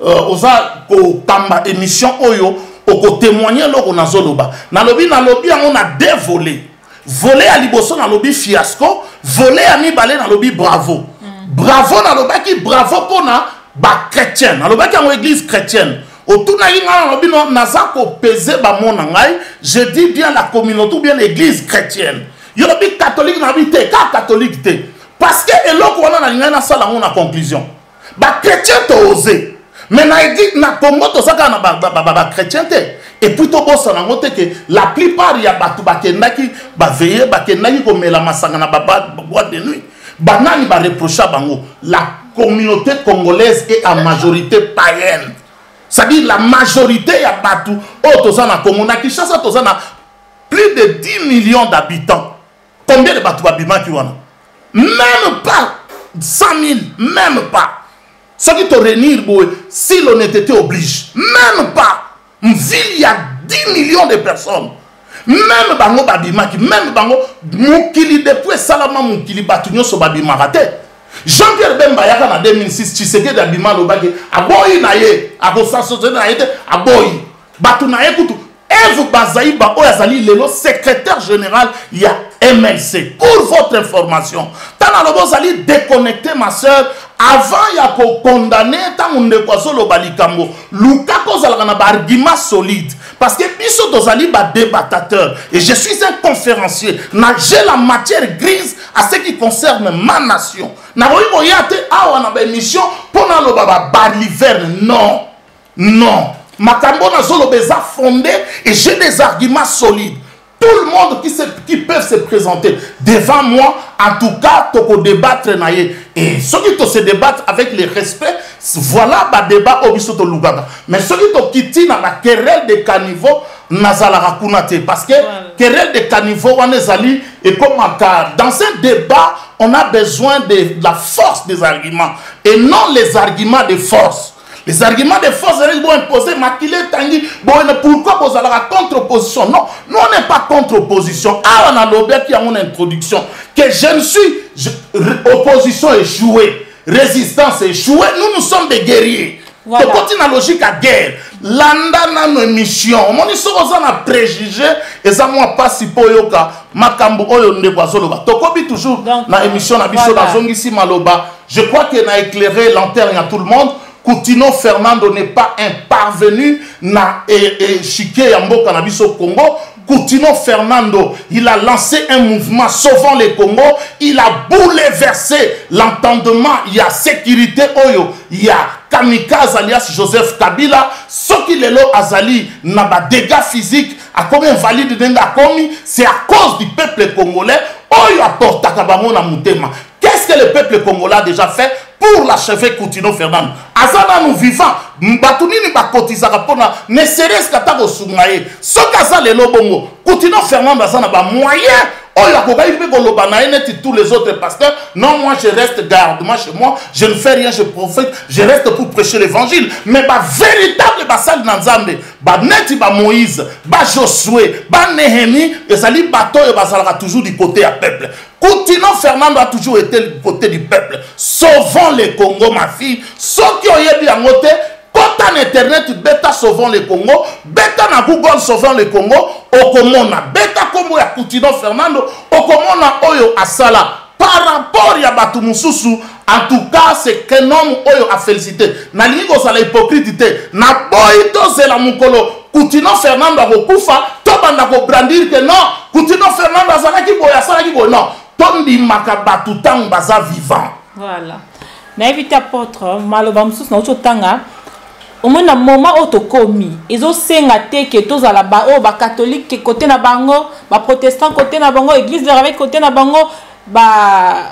oza ko tamba émission oyo oko témoigner loko na zoloba. Na lobi yango na dévolé. Voler à liboso na lobi fiasco, voler à mibale na lobi bravo. Bravo na lobaki bravo pona ba chrétien. Na lobaki en église chrétienne. Autour na yinga na lobi no nazako peser ba mona ngai, je dis bien la communauté ou bien l'église chrétienne. Yo lobi catholique na bi te, ka catholique te. Parce que eloko wana na linga na sala ngona conclusion. Ba chrétien to osé. Mais na dit na Congo to saka na ba chrétien te. Et puis to bossa na ngote que la plupart ya batu bakendaki ba veiller bakendaki ko mela masanga na boîte de nuit. Banani ba reprocher bango la communauté congolaise est en majorité païenne. C'est-à-dire la majorité ya batu o toza na Congo na Kinshasa toza na plus de 10 millions d'habitants. Combien de batu babima ki wana? Même pas 100 000, même pas. Ce qui te réunir si l'honnêteté oblige, même pas. Ville, il y a 10 millions de personnes. Même bango babimaki, même bango mukili depuis salama mukili batunyo so babimarate. Jean-Pierre Bemba yaka na 2006 Tshisekedi abima lobaki aboyi na ye, akosasote na ye aboyi. Batu na ye kutu Eve Bazaïba Oyazali lelo secrétaire général il y a MLC. Pour votre information, tana lobo zali déconnecté ma soeur avant il y a condamné tant on ne quoi solo balikambo. Luka kozala na argument solide parce que biso dozali ba débattateur et je suis un conférencier. J'ai la matière grise à ce qui concerne ma nation. Na boyi boyate awa na ba émission pour na loba ba baliverne non. Non. Makambo na zolo beza fondé et j'ai des arguments solides. Tout le monde qui peut se présenter devant moi, en tout cas, toko débattre naye. Et ceux qui se débattent avec le respect, voilà ba débat obisoto lugaga. Mais ceux qui kiti na la querelle de caniveau nazala rakunate parce que querelle de caniveau wanezali et comme dans un débat, on a besoin de la force des arguments et non les arguments de force. Les arguments de force vont imposer Makile Tangi. Pourquoi vous avez la contre-opposition? Non, nous on n'est pas contre-opposition. Ah, on a l'objet qui a une introduction. Que je ne suis opposition échouée, résistance échouée. Nous sommes des guerriers. Voilà. Continue la logique à guerre. Landa na nos missions. Mon histoire on a préjugé et ça moi pas si poyoka makambo oyo ndebwazoloba. Tokobi toujours na émission na biso na zongisi maloba. Je crois qu'il a éclairé lanterne à tout le monde. Koutino Fernando n'est pas un parvenu na chiqué Yambo Canabiso Congo. Koutino Fernando, il a lancé un mouvement sauvant le Congo. Il a bouleversé l'entendement. Il y a sécurité Oyo. Il y a Kamikaze alias Joseph Kabila. Ce qui est là, Azali, n'a pas de dégâts physiques. À combien valide denga komi, c'est à cause du peuple congolais. Oyo apporte Takabango na Moutema. Qu'est-ce que le peuple congolais a déjà fait pour l'achever Koutino Fernando? Azana nous vivants, Mbatunini Bakotisa Rapona, ne serait-ce qu'à Tago Soumaye. Ce qu'Aza le Lobongo, Koutino Fernando Azana ba moyen. Oh, tous les autres pasteurs. Non, moi je reste garde-moi chez moi. Je ne fais rien, je prophète. Je reste pour prêcher l'évangile. Mais ma véritable bassal Nanzambe, ba Neti, ba Moïse, ba Josué, ba Néhémie, et ça dit bateau et basalera toujours du côté à peuple. Koutino Fernando a toujours été du côté du peuple. Sauvons les Congo, ma fille. Ceux qui ont bien noté. Quand en internet, bêta sauvant le Congo, bêta na Google sauvant le Congo, okomona, bêta comme ya Koutino Fernando, okomona oyo asala. Par rapport à Batu Mususu, en tout cas, c'est qu'un homme oyo a félicité. Na ligo sa la hypocrite, na boito c'est la mukolo. Koutino Fernando a kokufa, tobanda ko brandir que non, Koutino Fernando a salaki boya, salaki boya, non. Tondi makabatu tang baza vivant. Voilà. Na évité apôtre, maloba Mususu na ucho tanga. Au moins un moment où tu commis, ils ont sengaté que tous à la bas, oh, catholique côté na bango, protestant côté na bango, église de Ravet côté na bango,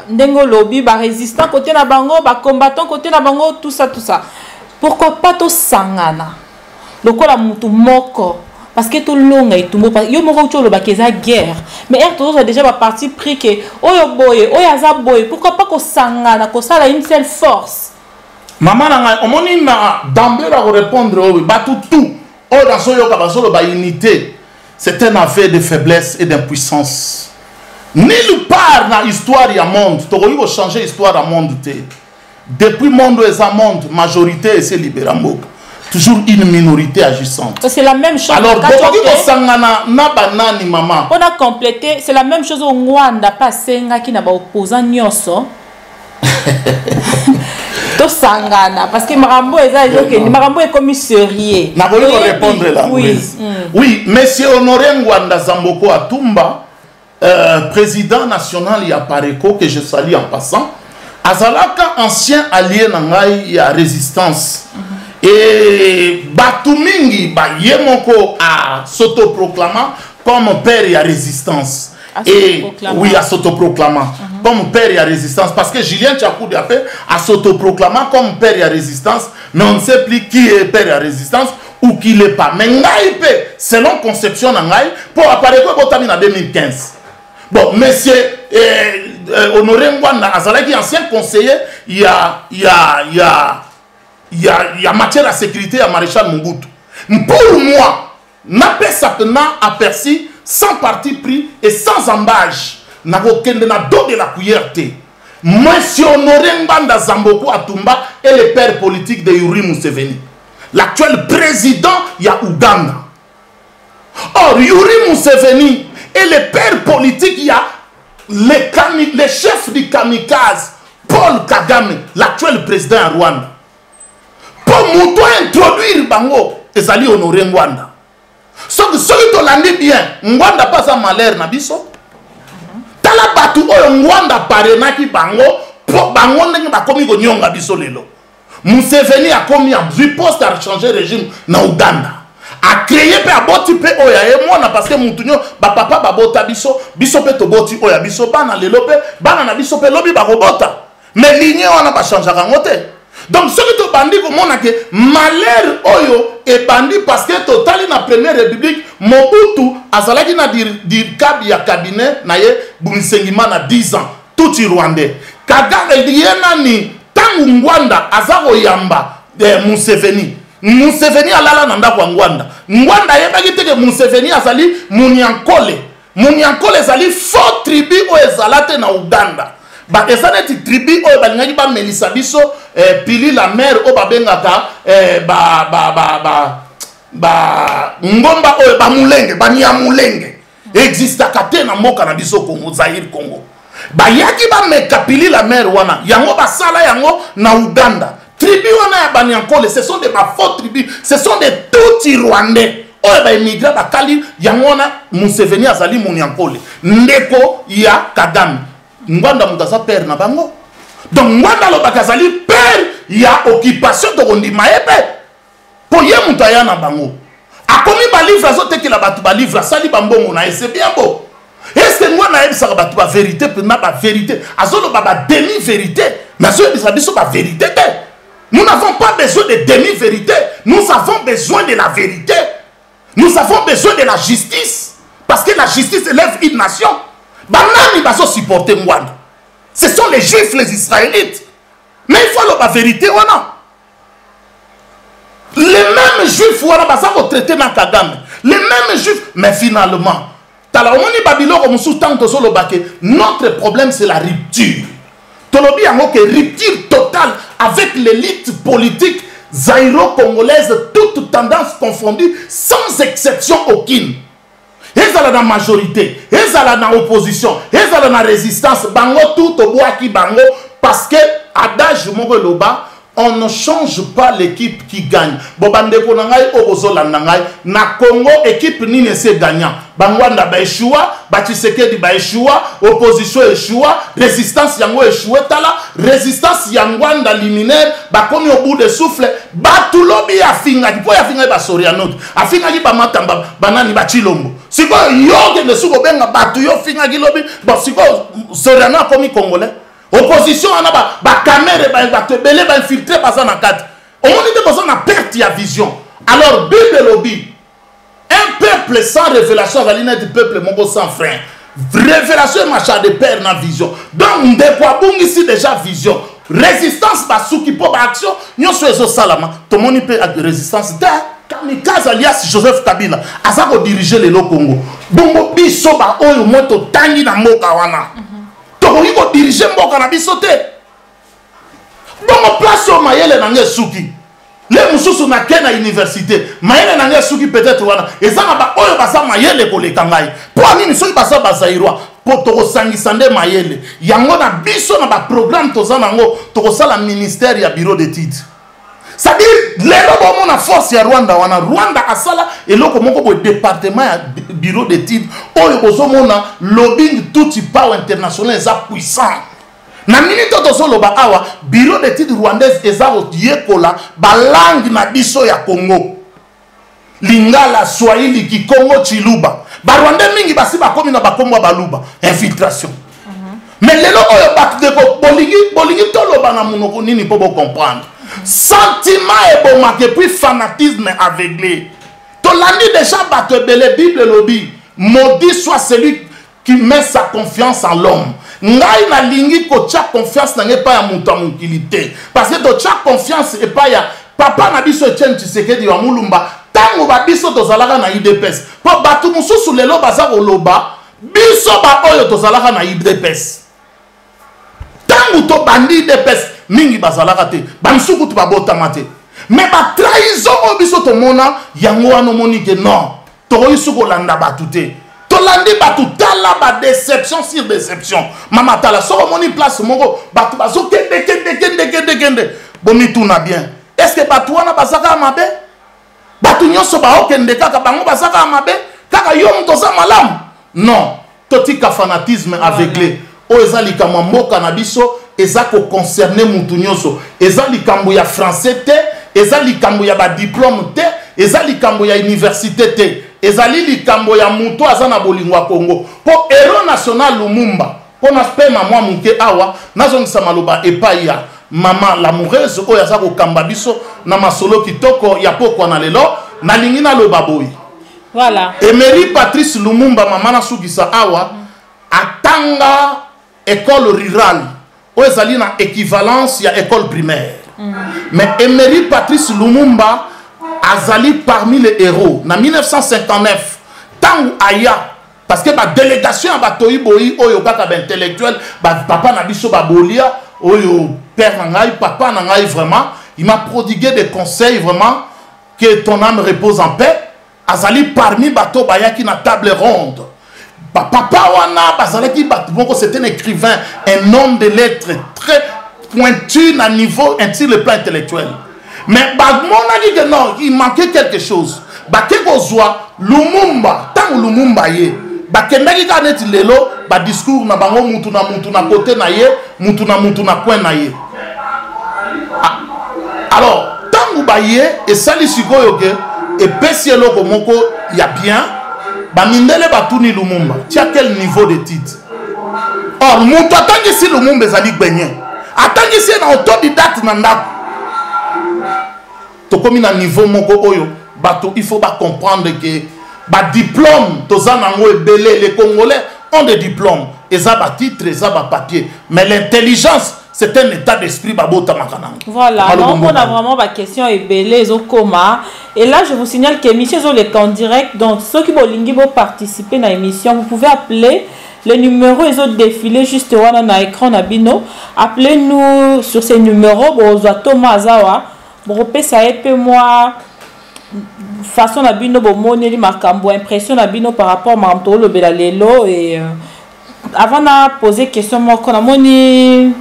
ndengo lobby, résistant côté na bango, combattant côté na bango, tout ça. Pourquoi pas tout sangana? Le quoi la mutu moko? Parce que tout long et tout moko, yo moko tu le bakeza guerre. Mais tous a déjà parti pris que oh yo boy, oh yaza boy, pourquoi pas qu'on sangana, qu'on ça une seule force? Maman, on a d'emblée à répondre tout. Dans son unité, c'est un affaire de faiblesse et d'impuissance. Nulle part dans l'histoire du monde, tu as changer l'histoire du monde. Depuis le monde et le monde, majorité et c'est libéral. Toujours une minorité agissante. C'est la même chose. Alors, maman. On a complété, c'est la même chose au Rwanda, pas Senga qui n'a pas opposant Nyoso. Sangana parce que Marambo est commissarié. N'a voulu répondre là. Oui, monsieur Honoré Ngwanda Zamboko Atumba, président national Yapareko, que je salue en passant, Azalaka, ancien allié Nangai à résistance. Et Batumingi, Yemoko a s'autoproclamant comme père et à résistance. Et oui, à s'autoproclamant comme père et à résistance. Parce que Julien Tchakou a s'autoproclamant comme père et à résistance, mais on ne sait plus qui est père et à résistance ou qui l'est pas. Mais Ngaïpe, selon conception Ngaï, pour apparaître en 2015. Bon, monsieur Honoré Ngwanda Azalaki, ancien conseiller, il y a matière à sécurité à Maréchal Mobutu. Pour moi, n'a pas aperçu sans parti pris et sans embâche. N'a aucun de la cuillère. Monsieur Honoré Ngwanda Zamboko Atumba est le père politique de Yoweri Museveni, l'actuel président ya Ouganda. Or, Yoweri Museveni est le père politique ya le chef du kamikaze, Paul Kagame, l'actuel président à Rwanda. Pour nous introduire Bango, Ezali Honoré Ngwanda. Ce que tu l'as dit bien, Ngwanda pas un malheur na biso. Tala batu oyo Ngwanda parenaki bango, pour bango ndenge bakomi ko nyonga biso lelo. Museveni a commis un riposte à changer régime na Uganda. A créé pe aboti pe oya e mona parce que mutunyo ba papa ba bota biso, biso pe to boti oya biso bana lelo pe, bana na biso pe lobi ba robota. Mais ligne wana ba changer kangote. Donc, ce que tu bandis, comme que malheur oyo est bandit parce que total na première république, Mobutu, azalaki na dir kabi ya cabinet na ye bumisengima na 10 ans, tout y rwandais. Kagame yena ni tangu Ngwanda azako yamba Museveni. Museveni alala nanda kwa Ngwanda. Ngwanda yebaki teke Museveni azali Munyankole. Munyankole azali faux tribu o ezalate na Uganda. Ba esaneti tribu o balingaki ba melisa biso pili la mer o babengaka ngomba o ba mulenge ba nyamulenge exista kate na mboka na biso Congo Zaire Congo ba yaki ba meka pili la mer wana yango basala yango na Uganda tribu wana ya Banyankole, ce sont des faux tribus, ce sont des tout Rwandais. Oyo ba immigré bakali yango wana Museveni azali Munyankole. Ndeko ya Kagame. Ngwanda mutaza père na bango. Donc Ngwanda lo bakazali père ya occupation to kondima ebe. Po ye mutaya na bango. Akomi ba livre azotekela batu ba livre sali bambongo na c'est bien beau. Est-ce que nous avons la vérité pour la vérité? Azolo baba demi-vérité. Mais la vérité. Nous n'avons pas besoin de demi-vérité. Nous avons besoin de la vérité. Nous avons besoin de la justice. Parce que la justice élève une nation. Banani baso supporter moi. Ce sont les Juifs, les Israélites. Mais il faut la vérité ou non. Les mêmes Juifs voilà basa ko traiter na Kagame. Les mêmes Juifs, mais finalement notre problème c'est la rupture. Tolobi a une rupture totale avec l'élite politique zaïro-congolaise, toutes tendances confondues, sans exception aucune. Ils ont la majorité, ils ont la opposition, ils ont la résistance, bango tout au bois qui bango, parce que adage Mongoloba, on ne change pas l'équipe qui gagne. Bobande konangai obozola nangai na Congo équipe ni ne se gagnant. Bangwanda ba échoua, Batisekedi ba échoua, opposition échoua, résistance yango échoué tala, résistance yangwanda liminaire, ba komi au bout de souffle, batulobi afinga, po afinga ba sorianote, afinga ki ba matamba, banani ba chilombo. Siko yoge ne suko benga batu yo finga ki lobi, bon siko soriano komi congolais. Opposition on a ba caméra ba te belé ba infiltrer pas ça na carte. On dit que ça na perte ya vision. Alors Bible lobby un peuple sans révélation va l'île du peuple mongo sans frein. Révélation machin de père na vision. Donc de quoi bon ici déjà vision. Résistance ba souki po ba action nyo so salama. Tout le monde peut résistance da kamikaze alias Joseph Kabila asa ko diriger le Congo. Bongo biso ba oyo moto tangi na mboka wana. Il faut diriger mboka na biso te. Bongo place au mayele na suki. Les mususu na kena université. Mayele na suki peut-être wana. Ezanga ba oyo basa mayele ko le kangai. Pour nini soki basa bazairwa po to sangisa nde mayele. Yango na biso na ba programme tozana ngo to sala ministère ya bureau d'études. C'est-à-dire lelo bomo na force ya Rwanda wana Rwanda asala eloko moko bo département ya bureau d'études oyo bozomona lobbying tout power international eza puissant na minute to loba awa bureau d'études rwandaise eza yekola ba langue na biso ya Congo Lingala Swahili Kikongo Chiluba ba Rwanda mingi basi ba komi na ba kombo baluba infiltration mais lelo oyo bakdeko bolingi to loba na monoko nini po bo comprendre. Sentiment et bon marqué, puis fanatisme aveuglé. Tolandi déjà battu belé Bible lobby. Maudit soit celui qui met sa confiance en l'homme. Ngai na lingi ko tcha confiance na pas ya muta mukilité. Parce que to tcha confiance et pas ya papa na biso Etienne Tshisekedi wa mulumba. Tango ba biso tozalaka na IDPS. Po batu mususu lelo baza koloba biso ba oyo tozalaka na IDPS. Tango to bandi IDPS mingi bazalaka te bansuku tu babotama te mais ba trahison obiso to mona yango wana moni ke non to yisuko landa batu te to landi batu tala ba déception sur déception mama tala so moni place moko batu bazo kende bomi tout na bien est-ce que batu wana bazaka mabe batu nyoso ba okende kaka bango bazaka mabe kaka yo mto za malamu non totika fanatisme aveuglé o ezali kama mboka na biso ezako concerné mutu nyonso ezali kambo ya français te ezali kambo ya ba diplôme te ezali kambo ya université te ezali likambo ya mutu azana bolingo wa Congo po héros national Lumumba pona pema mwa muke awa nazongisa maloba epai ya mama l'amoureuse oyo azako kamba biso na masolo kitoko ya pokwa na lelo na lingi na loba boy voilà Emery Patrice Lumumba mama na sukisa awa atanga école rurale où ezali na équivalence ya école primaire. Mais Emery Patrice Lumumba azali parmi les héros. En 1959, tant aya parce que la délégation à Batoyi Boyi oyo kaka ba intellectuel papa na biso ba bolia oyo père nangai papa nangai vraiment il m'a prodigué des conseils vraiment que ton âme repose en paix. Azali parmi bato bayaki na table ronde. Papa wana bazalaki batbongo c'était un écrivain, un homme de lettres très pointu na niveau sur le plan intellectuel. Mais on a dit que non, il manquait quelque chose. Bakekozwa Lumumba, tant Lumumba ye, bakendaki ka neti lelo, ba discours na bango mutu na côté na ye, mutu na coin na ye. Alors, tant ba ye et sali sikoyo ke et pesielo komoko ya bien, ba mindele batuni Lumumba. Tu as quel niveau de titre? Or, mutu atangi si Lumumba ezali gbenye. Atangi si na autodidacte na ndako. To komi na niveau moko oyo. Il faut comprendre que le diplôme, les Congolais ont des diplômes, ils ont des titres, ils ont des papiers. Mais l'intelligence, c'est un état d'esprit. Voilà, donc on a vraiment ma question et belé, et là je vous signale que l'émission est en direct, donc ceux qui veulent participer à l'émission, vous pouvez appeler les numéros, ils ont défilé juste dans l'écran Nabino. Appelez-nous sur ces numéros, Thomas Azawa, moi façon na bino bomoni makambo impression na bino par rapport à le belalelo et avant de poser question moi qu'on a moni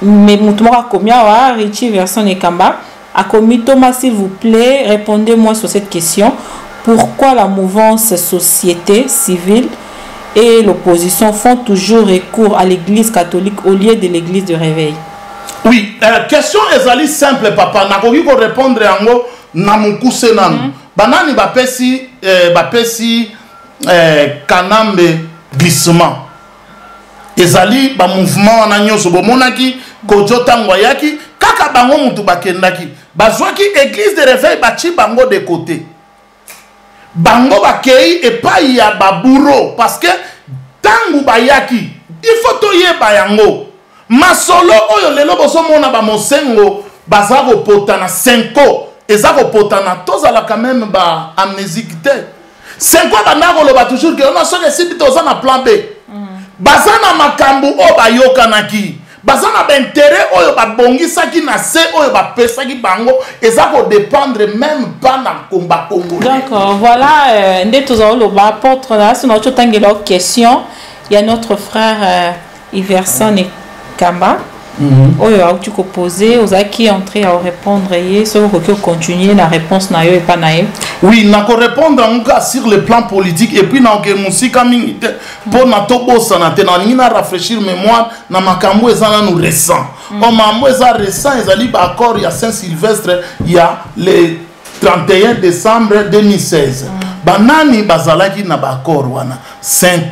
mais mutumora combien wa Richie version Ekamba a commis Thomas s'il vous plaît répondez-moi sur cette question. Pourquoi la mouvance société civile et l'opposition font toujours recours à l'église catholique au lieu de l'église de réveil? Oui, question est simple papa na koki ko répondre yango na mukuse nanu banani bapesi kanambe glissement ezali ba mouvement na nyoso bomonaki kojota ngwayaki kaka bango mutu bakendaki bazwaki église de réveil bachi bango de côté bango bakei epai ya baburo parce que tangu bayaki il faut toyeba yango masolo oyo lelo bosomona ba mosengo bazako potana 5 ezako potana tozala quand même ba amnésique te 5 ans banako loba toujours que on a sonné si bito na plan B bazana makambu o bayokanaki bazana ba intérêt oyo ba bongisaki na se oyo ba pesaki bango ezako dépendre même pas na combat congolais. D'accord, voilà ndé tozalo loba apôtre là sur notre tangelo question il y a notre frère Iverson Kamba. Oyo a tu posé aux qui entrer à répondre et ce que continuer la réponse na yo et pas naïf. Oui, na ko répondre en cas sur le plan politique et puis na ke musika mingi pour na tobo sana te na nina rafraîchir mémoire na makambo ezana nous récent. On makambo ezana récent ezali ba accord ya Saint-Sylvestre il y a le 31 décembre 2016. Banani bazalaki na ba accord wana. 5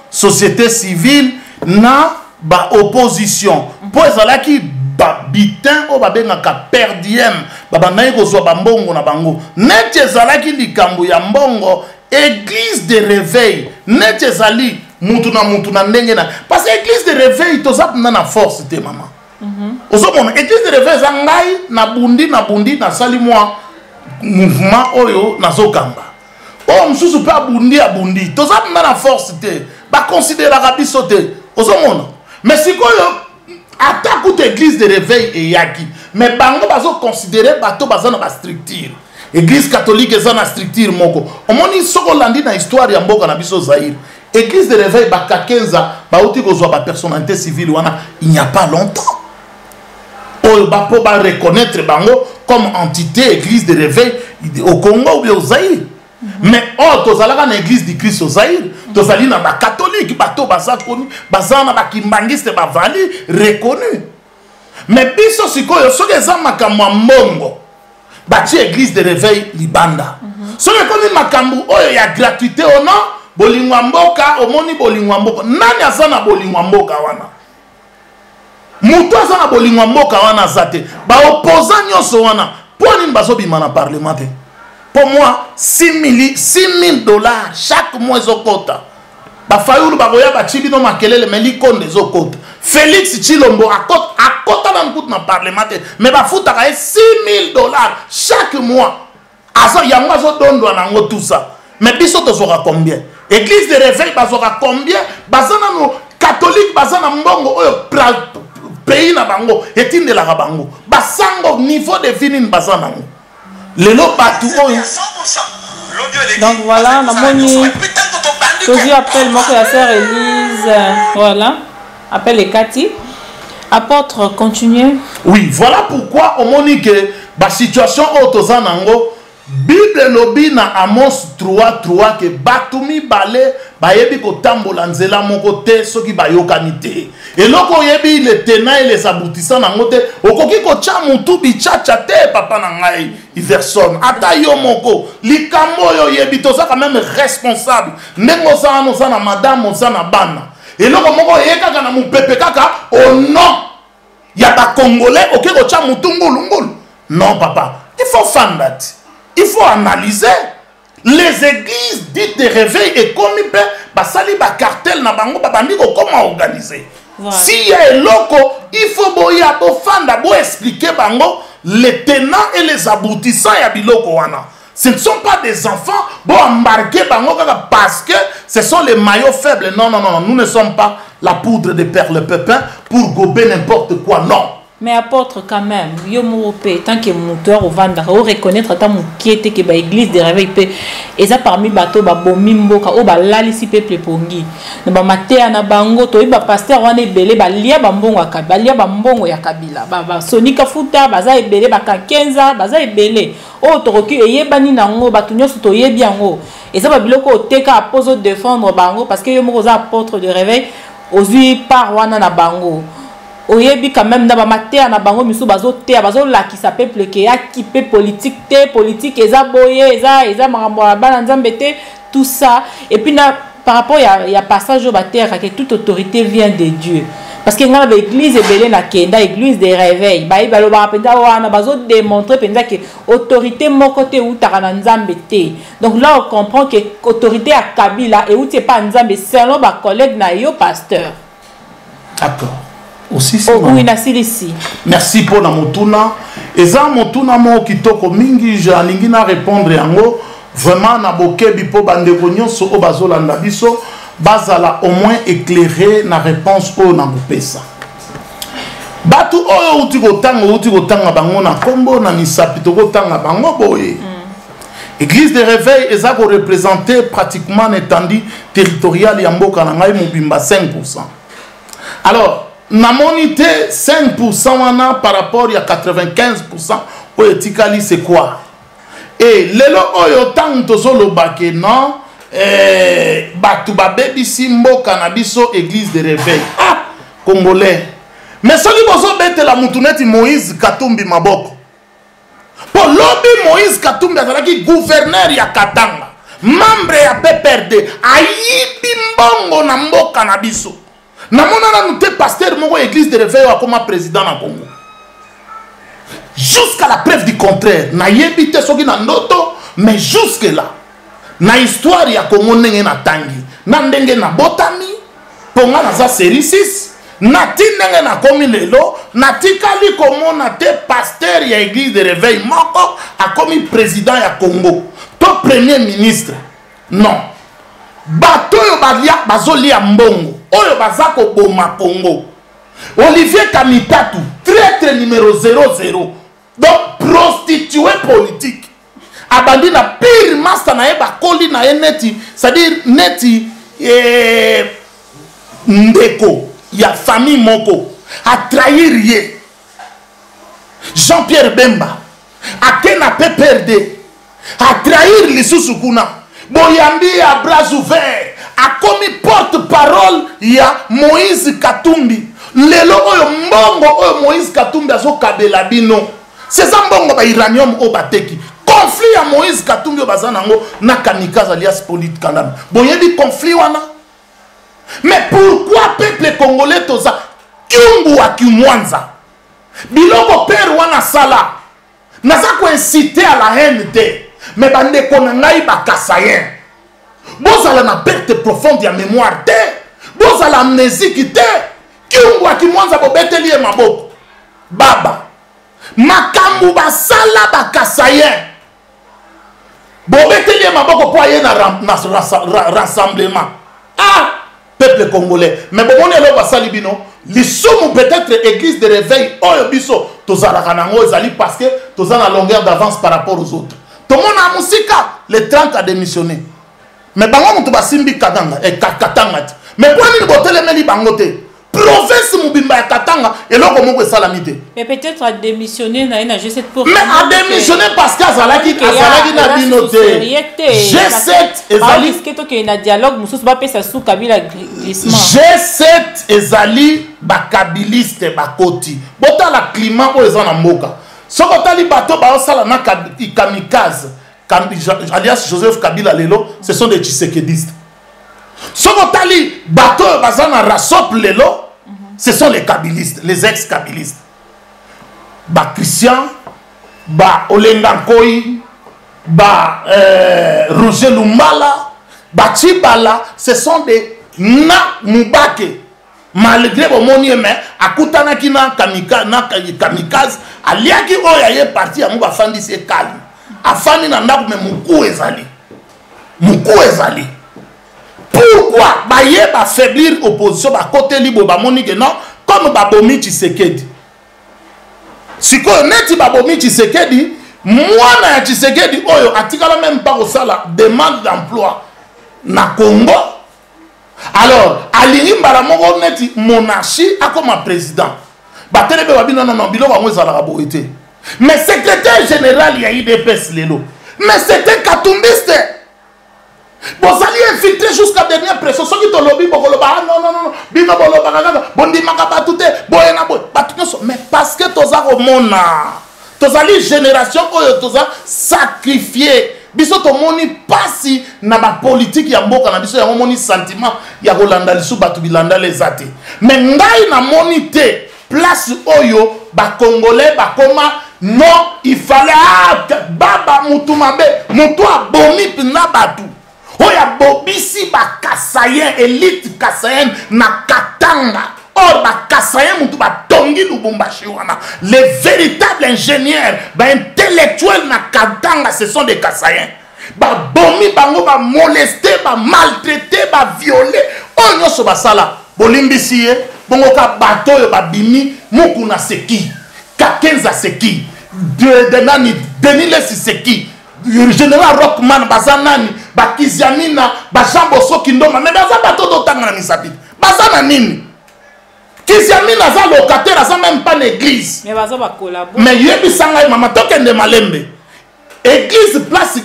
société civile na ba opposition pour ezalaki ba bitin o babengaka per diem babandaki kozwa bambongo na bango neti ezalaki likambo ya mbongo église de réveil neti ezali mutu na ndenge na parce que église de réveil toza na force te mama ozomona église de réveil eza ngai na bundi na sali mwa mouvement oyo nazokamba o mosusu mpe abundi toza na force te baconsidéraka biso te ozomona. Mais si quoi attaque l'église de réveil et yaki, mais bango bazo considérer bateau bazana ba structure. Église catholique ezana structure moko. Omoni soko landi na histoire ya mboka na biso Zaïre. Église de réveil baka 15 ba uti kozwa ba personnalité civile wana il n'y a pas longtemps. O ba po ba reconnaître bango comme entité église de réveil au Congo ou bien au Zaïre. Mais oh tozalaka na église du Christ au Zaïre. Tozali na ba catholique bato baza koni bazana ba kimbangiste ba vali reconnu. Mais biso sikoyo soki eza makambo mbongo bati église de réveil libanda. Soki komi makambo oyo ya gratuité ono bolingwa mboka omoni bolingwa mboka nani azana bolingwa mboka wana. Mutu azana bolingwa mboka wana zate ba opposant nyoso wana poni bazo bima na parlement. Pour moi, $6,000 chaque mois au quota. Bafayoulou bagoya bachibino makelele meli konde zo quota. Félix Chilombo a quota dans le na parlementaire. Mais bafuta ka $6,000 chaque mois. Aso yamba zo dondo nango tout ça. Mais biso to sera combien? Église de réveil bazora combien? Bazana no catholique bazana mbongo oyo pays na bango etinde la bango. Basango niveau de vie ni bazana ngo. Donc voilà, la moni Tozi appelle moi que la sœur Elise, voilà, appelle les Cathy. Apôtre, continuez. Oui, voilà pourquoi on dit que la situation autosanango Bible lobi na Amos 3:3 que batumi bale bayebi ko tambola nzela moko te soki bayokani te. Et loko yebi les tenants et les aboutissants nango te okoki ko tia mutu bichacha te papa na ngai Iverson ata yo moko likambo yo yebi toza quand même responsable ndenge za na madame za na bana. Et loko moko yeka na mupepe kaka au nom ya ba congolais okoki ko tia mutu ngulu. Non papa, il faut faire that. Il faut analyser les églises dites de réveil et comme il peut basali ba cartel na bango babandi comment organiser. Voilà. Si y a un loco, il faut boya bo fanda bo expliquer bango les tenants et les aboutissants ya biloko wana. Ce ne sont pas des enfants bo embarquer bango parce que ce sont les maillots faibles. Non, nous ne sommes pas la poudre de perles pépins pour gober n'importe quoi. Non. Mais apôtre quand même, yo moropé tant que moteur au vanda, au reconnaître tant mokiete que ba église de réveil pe et ça parmi bateau ba bomimbo ka o ba lalisi peuple pongi. Na ba matea na bango to ba pasteur wana ebele ba lia ba mbongo ya kabila, lia ba mbongo ya kabila. Ba sonika futa baza ebele ba ka 15 baza ebele. O to roki eyebani nango ba tunyo to yebi yango. Et ça ba biloko oteka apozo défendre bango parce que yo moko za apôtre de réveil ozui par wana na bango. Oyebi quand même na ba matea na bango misu bazo te bazo la ki sa peuple ke ya ki pe politique eza boye eza makambo ya bana nzambe te tout ça et puis na par rapport ya passage au terre que toute autorité vient de Dieu parce que ngana l'église ebele na kenda église de réveil ba ibalo ba penda wana bazo démontrer penda que autorité moko te utaka na nzambe te. Donc là on comprend que autorité à Kabila et uti pas nzambe selon ba collègue na yo pasteur. D'accord. Aussi merci pour la motuna et ça motuna mo kitoko mingi jalingi na répondre yango vraiment na bokebi po bandeko nyonso o bazolanda biso bazala au moins éclairé na réponse o na bopesa batu oyo uti kotanga bango na kombo na misapi to kotanga bango boye. Église de réveil eza ko représenter pratiquement l'étendue territoriale ya mboka na ngai mobimba 5%. Alors na monité 5% wana par rapport à 95% au etikali c'est quoi? Et lelo oyo tanto solo bake non batu ba baby simbo canabiso église de réveil congolais mais soki bozo bete la mutuneti Moïse Katumbi maboko pour lobby Moïse Katumbi azalaki gouverneur ya Katanga membre ya PPRD ayibi mbongo na mboka na biso. Namona nous te pasteur moko église de réveil comme président na Congo. Jusqu'à la preuve du contraire, na yebite soki na noto, mais jusque là, na histoire ya Congo ndenge na tangi, na ndenge na botami, ponga na za série 6, na ti ndenge na komi lelo, na tikali komona te pasteur ya église de réveil moko a komi président ya Congo, to premier ministre. Non. Bato yo balia bazolia mbongo. Oyo bazako boma Congo. Olivier Kamitatu, traître numéro 00. Donc prostitué politique. Abandi na pire master na eba koli na neti, c'est-à-dire neti ndeko ya famille moko a trahir ye. Jean-Pierre Bemba a kena PPRD a trahir lisusu kuna. Boyambi a bras ouverts a commis porte-parole ya Moïse Katumbi. Lelo oyo mbongo oyo Moïse Katumbi azo kabela bino. C'est ça mbongo ba iranium o bateki. Conflit ya Moïse Katumbi o bazanango na kamikaze alias Polit Kandam. Boyebi conflit wana. Mais pourquoi peuple congolais toza kiungu wa kimwanza? Biloko père wana sala. Naza ko inciter à la haine te. Mais bande konangai bakasayen. Bozala na perte profonde ya mémoire te. Bozala amnésique te. Kiungwa kimwanza bobeteli e maboko. Baba. Makambu basala bakasayen. Bobeteli e maboko po aye na rassemblement. Ah, peuple congolais. Mais bon on est là basali bino. Lisumu peut-être église de réveil oyo biso tozala kanango ezali parce que tozala na longueur d'avance par rapport aux autres. Tout le monde a musika, les 30 a démissionné. Mais bango mutu basimbi kadanga et katanga. Mais pour ni botelé meli bangote. province Mubimba ya Katanga et là comment que salamité. Mais peut-être à démissionner na juste pour. Mais à démissionner parce qu'Azalaki na binoté. G7 ezali que to que na dialogue mususu ba pesa sous Kabila glissement. G7 ezali ba kabiliste ba koti. Bota la climat o ezana mboka. Soko tali bato ba osala na kamikaze. Alias Joseph Kabila lelo, ce sont des tshisekedistes. Soko tali bato bazana rasop lelo. Ce sont les kabilistes, les ex-kabilistes. Ba Christian, ba Olengankoi, ba Roger Lumbala, ba Chibala, ce sont des na Mubake. Malgré bon moni mais akutana ki na kamikaze, aliaki oya ye parti ya muba fandi se calme. Afani na ndaku me muku ezali. Muku ezali. Pourquoi baye ba faiblir opposition ba côté libre ba moni que non comme ba bomi Tshisekedi. Siko neti ba bomi Tshisekedi, mwana ya Tshisekedi oyo atikala même pas au sala demande d'emploi na Congo. Alors, alingi mbala moko neti monarchie a comme président. Ba telebe ba bino non bilo ba mweza la boité. Mais secrétaire général ya IDPS lelo. Mais c'était katumbiste. Bon, ça lui infiltré jusqu'à dernière pression. Ceux qui te lobby, non, bino bolo bagaga, bondi makapatute, boyena boy. Mais parce que toza romona, toza li génération oyo toza sacrifié. Biso to moni pasi na ba politique ya mboka na biso ya moni sentiment ya Rolanda lisu batu bilanda les athées. Mais ngai na moni te place oyo ba congolais ba koma non, il fallait baba mutu mabe, mutu abomi pina batu. Oya bobisi ba Kasayen élite Kasayen na Katanga. Or ba Kasayen mutu ba tongi Lubumbashi wana. Les véritables ingénieurs, ba intellectuels na Katanga, ce sont des Kasayen. Ba bomi bango ba molester, ba maltraiter, ba violer. Oh nyoso ba sala. Bolimbisi ye, bongo ka bato yo ba bimi, mukuna seki. Kakenza seki. De nani, Denile seki. Général Rockman bazanani bakiziamina bajambo sokindoma mais baza bato dotanga na misapit bazana nini kiziamina za locataire za même pas l'église mais baza ba collaborer mais yebisanga mama tokende malembe église place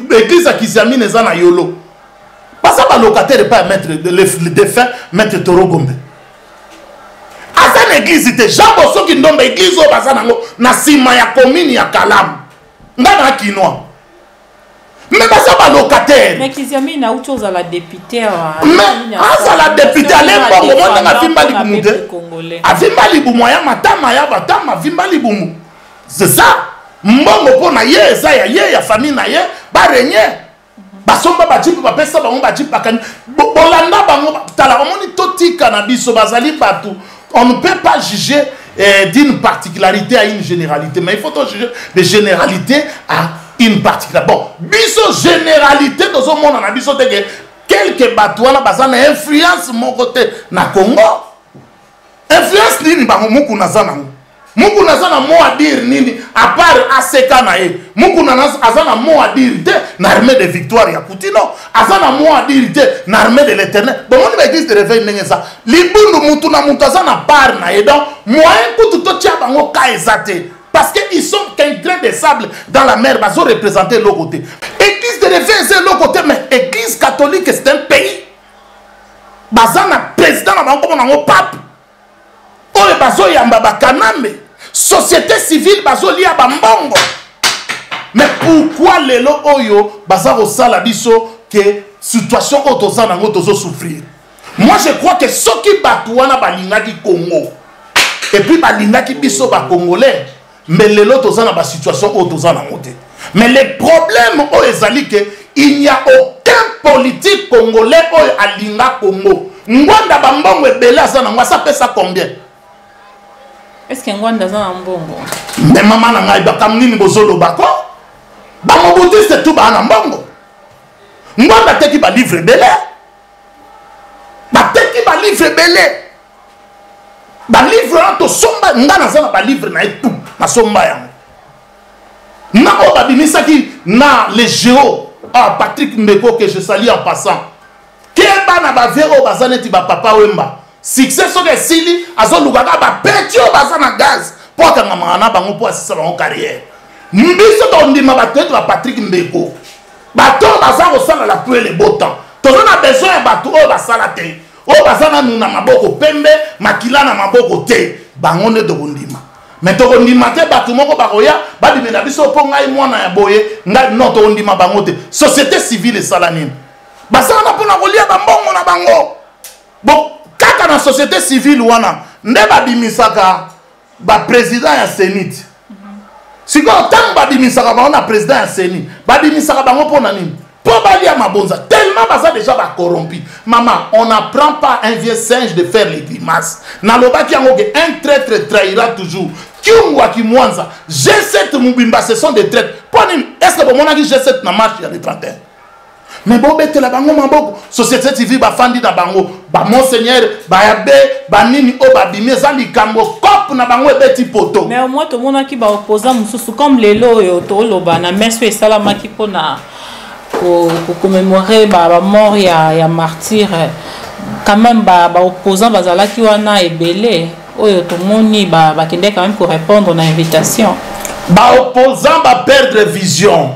église kiziamina za na yolo baza ba locataire pas mettre le défunt mettre Torogombe azana église te jambo sokindomba église o bazana ngo na sima ya commune ya Kalamu ngana kinwa. Mais ça va locataire. Mais Kiziami na autre chose à la députée. Mais à la députée à l'époque, on a Vimbali Boumoude. A Vimbali Boumouya, matama ya batama Vimbali Boumou. C'est ça. Mbongo pona ye ça ya famille na ye ba renye. Ba somba ba jipu ba pesa ba ngomba jipu bakani. Bolanda bango tala omoni totika na biso bazali batu. On ne peut pas juger d'une particularité à une généralité, mais il faut juger de généralité à une particularité. Bon, biso généralité dans ce monde, on a biso que quelques batouana bazana influence mon côté na Congo. Influence nini ba muku nazana. Muku nazana mo à dire nini à part ACK nae. Muku nazana mo à dire de l'armée de victoire ya Poutino. Azana mo à dire de l'armée de l'Éternel. Bon on va église de réveil nengeza. Libundu mutu na mutu azana par nae. Donc moyen kutu to tia bango ka ezate. Parce qu'ils sont qu'un grain de sable dans la mer, ils ont représenté l'autre côté. Église de réveil, c'est l'autre côté, mais église catholique, c'est un pays. Bazana président, on pape. Oye bazo yamba bakanambe. Société civile, bazo liya bambongo. Mais pourquoi lelo oyo, baza sala biso, que situation autosa nango tozo souffrir? Moi je crois que ceux qui batouana balingaki Congo, et puis balingaki biso ba Congolais, mais les autres sont dans la situation où ils sont dans monté. Mais le problème est qu'il n'y a aucun politique congolais à l'Inga Congo. Ngwanda Bambongo est belé à Zanangwa, ça fait ça combien? Est-ce que Ngwanda Zanambongo? Mais maman n'a pas kamini bozolo bako. Bamobouti c'est tout ba Nambongo. Ngwanda te qui va livrer belé. Ba te qui va livrer belé. Ba livre to somba ngana zana ba livre na tout. Na somba yango na obabimisaki na les géo Patrick Mbeko que je salue en passant keba na ba vero bazaneti ba papa wemba succès soki esili azolukaka bapeti oyo baza na gaz mpo akangamaka na bango mpo asisa bango carrière. Biso tondima bato ete bapatrick mbeko bato oyo baza kosala la pluie le beau temps toza na besoin ya bato oyo basala te oyo baza nanu na maboko pembe makila na maboko te bango nde tokondima mais tokondima te bato moko bakoya babimela biso mpo ngai mwana ya boye ngai non tokondima bango te. Société civile esala nini basala na mpona kolia bambongo na bango bon kaka na société civile wana nde babimisaka baprésident ya sénite sikoyo ntango babimisaka bango na président ya sénite babimisaka bango mpona nini mpo balia mabonza tellement baza déjà bacorrompi. Maman, on n'apprend pas un vieux singe de faire les grimaces nalobaki yango ke un traître trahira toujours kiungwa kimwanza G7 mubimba ce sont des traîtres mpo nini est ce que bomonaki G7 na marche ya le 31 mais bobetela bango maboko société civile bafandi na bango bamonseigneur bayabe banini oyo babimi eza likambo cope na bango ebeti poto. Mais au moins tomonaki baopposant mosusu comme lelo oyo toloba na messe oyo esalamaki mpona commémorer bamort ya martyr quand même baopposant bazalaki wana ebele oyo tomoni bakende quand même pour répondre na invitation. Baopposant baperdre vision